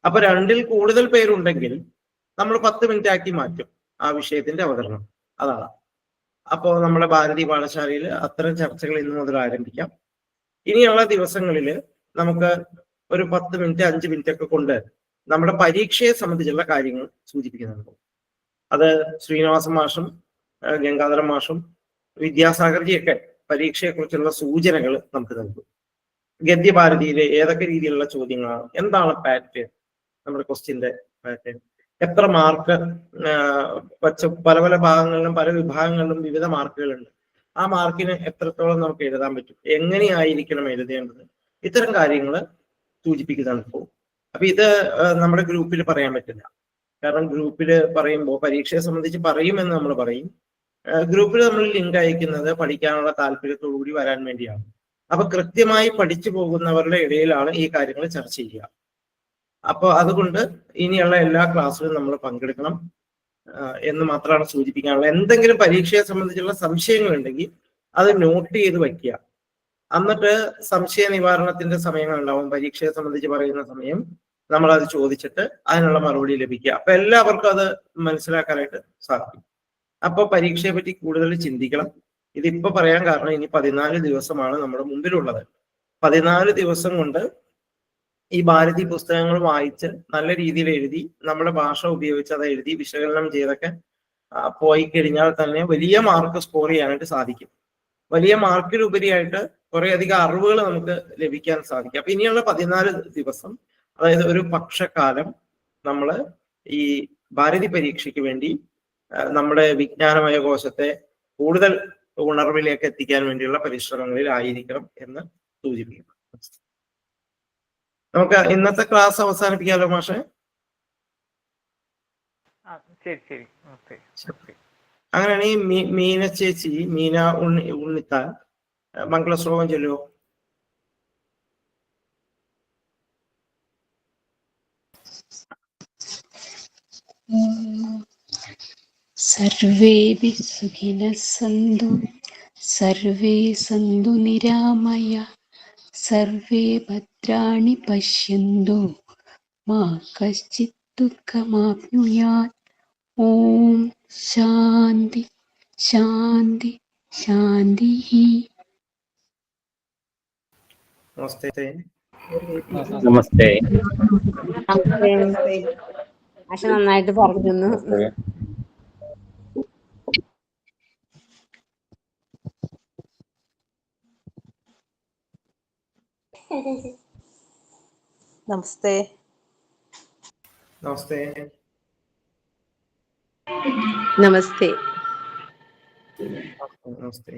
അപ്പൊ 2-ൽ കൂടുതൽ പേരുണ്ടെങ്കിൽ നമ്മൾ 10 മിനിറ്റ് ആക്കി മാറ്റും ആ വിഷയത്തിന്റെ അവതരണം. അതാണ്. അപ്പോൾ നമ്മുടെ ഭാരതി പാഠശാലയിൽ അത്തരം ചർച്ചകൾ ഇന്ന് മുതൽ ആരംഭിക്കാം. ഇനിയുള്ള ദിവസങ്ങളിൽ നമുക്ക് ഒരു 10 മിനിറ്റ് 5 മിനിറ്റ് ഒക്കെ കൊണ്ട് നമ്മുടെ പരീക്ഷയെ സംബന്ധിച്ചുള്ള കാര്യങ്ങൾ സൂചിപ്പിക്കുന്നുണ്ട്. അത് ശ്രീനിവാസൻ മാഷും ഗംഗാധരൻ മാഷും വിദ്യാസാഗർജിയൊക്കെ പരീക്ഷയെക്കുറിച്ചുള്ള സൂചനകൾ നമുക്ക് നൽകും. ഗദ്യഭാരതിയിലെ ഏതൊക്കെ രീതിയിലുള്ള ചോദ്യങ്ങളാണ്, എന്താണ് പാറ്റേൺ, നമ്മുടെ ക്വസ്റ്റ്യന്റെ പാറ്റേൺ, എത്ര മാർക്ക് വച്ച പല ഭാഗങ്ങളിലും പല വിഭാഗങ്ങളിലും വിവിധ മാർക്കുകളുണ്ട്. ആ മാർക്കിന് എത്രത്തോളം നമുക്ക് എഴുതാൻ പറ്റും, എങ്ങനെയായിരിക്കണം എഴുതേണ്ടത്, ഇത്തരം കാര്യങ്ങൾ സൂചിപ്പിക്കുന്നതാണ് ഇപ്പോൾ. അപ്പൊ ഇത് നമ്മുടെ ഗ്രൂപ്പിൽ പറയാൻ പറ്റില്ല. കാരണം ഗ്രൂപ്പിൽ പറയുമ്പോൾ പരീക്ഷയെ സംബന്ധിച്ച് പറയുമെന്ന് നമ്മൾ പറയും. ഗ്രൂപ്പിൽ നമ്മൾ ലിങ്ക് അയക്കുന്നത് പഠിക്കാനുള്ള താല്പര്യത്തോടു കൂടി വരാൻ വേണ്ടിയാണ്. അപ്പൊ കൃത്യമായി പഠിച്ചു പോകുന്നവരുടെ ഇടയിലാണ് ഈ കാര്യങ്ങൾ ചർച്ച ചെയ്യുക. അപ്പോൾ അതുകൊണ്ട് ഇനിയുള്ള എല്ലാ ക്ലാസ്സിലും നമ്മൾ പങ്കെടുക്കണം എന്ന് മാത്രമാണ് സൂചിപ്പിക്കാനുള്ളത്. എന്തെങ്കിലും പരീക്ഷയെ സംബന്ധിച്ചുള്ള സംശയങ്ങളുണ്ടെങ്കിൽ അത് നോട്ട് ചെയ്ത് വയ്ക്കുക. എന്നിട്ട് സംശയ നിവാരണത്തിന്റെ സമയങ്ങൾ ഉണ്ടാവും. പരീക്ഷയെ സംബന്ധിച്ച് പറയുന്ന സമയം നമ്മൾ അത് ചോദിച്ചിട്ട് അതിനുള്ള മറുപടി ലഭിക്കുക. അപ്പൊ എല്ലാവർക്കും അത് മനസ്സിലാക്കാനായിട്ട് സാധിക്കും. അപ്പൊ പരീക്ഷയെ പറ്റി കൂടുതൽ ചിന്തിക്കണം. ഇതിപ്പോ പറയാൻ കാരണം ഇനി 14 ദിവസമാണ് നമ്മുടെ മുമ്പിലുള്ളത്. 14 ദിവസം കൊണ്ട് ഈ ഭാരതി പുസ്തകങ്ങൾ വായിച്ച് നല്ല രീതിയിൽ എഴുതി നമ്മുടെ ഭാഷ ഉപയോഗിച്ച് അത് എഴുതി വിശകലനം ചെയ്തൊക്കെ പോയി കഴിഞ്ഞാൽ തന്നെ വലിയ മാർക്ക് സ്കോർ ചെയ്യാനായിട്ട് സാധിക്കും. വലിയ മാർക്കിലുപരിയായിട്ട് കുറെ അധികം അറിവുകൾ നമുക്ക് ലഭിക്കാൻ സാധിക്കും. അപ്പൊ ഇനിയുള്ള 14 ദിവസം, അതായത് ഒരു പക്ഷക്കാലം, നമ്മൾ ഈ ഭാരതി പരീക്ഷയ്ക്ക് വേണ്ടി നമ്മുടെ വിജ്ഞാനമയ കോശത്തെ കൂടുതൽ ഉണർവിലേക്ക് എത്തിക്കാൻ വേണ്ടിയുള്ള പരിശ്രമങ്ങളിൽ ആയിരിക്കണം എന്ന് സൂചിപ്പിക്കുന്നു. നമുക്ക് ഇന്നത്തെ ക്ലാസ് അവസാനിപ്പിക്കാമല്ലോ മാഷെ? ശരി. അങ്ങനെയാണെങ്കിൽ മീന ചേച്ചി, മീന ഉണ്ണിത്താൻ മംഗളശ്ലോകം ചൊല്ലുവോ? സർവേപി സുഖിനഃ സന്തു സർവേ സന്തു നിരാമയ സർവേ ഭദ്രാണി പശ്യന്തു മാ കശ്ചിത് ദുഃഖമാപ്നുയാത്. ഓം ശാന്തി ശാന്തി ശാന്തി. നമസ്തേ. നമസ്തേ. ആശ നന്നായിട്ട് പറഞ്ഞു. നമസ്തേ. നമസ്തേ. നമസ്തേ. നമസ്തേ.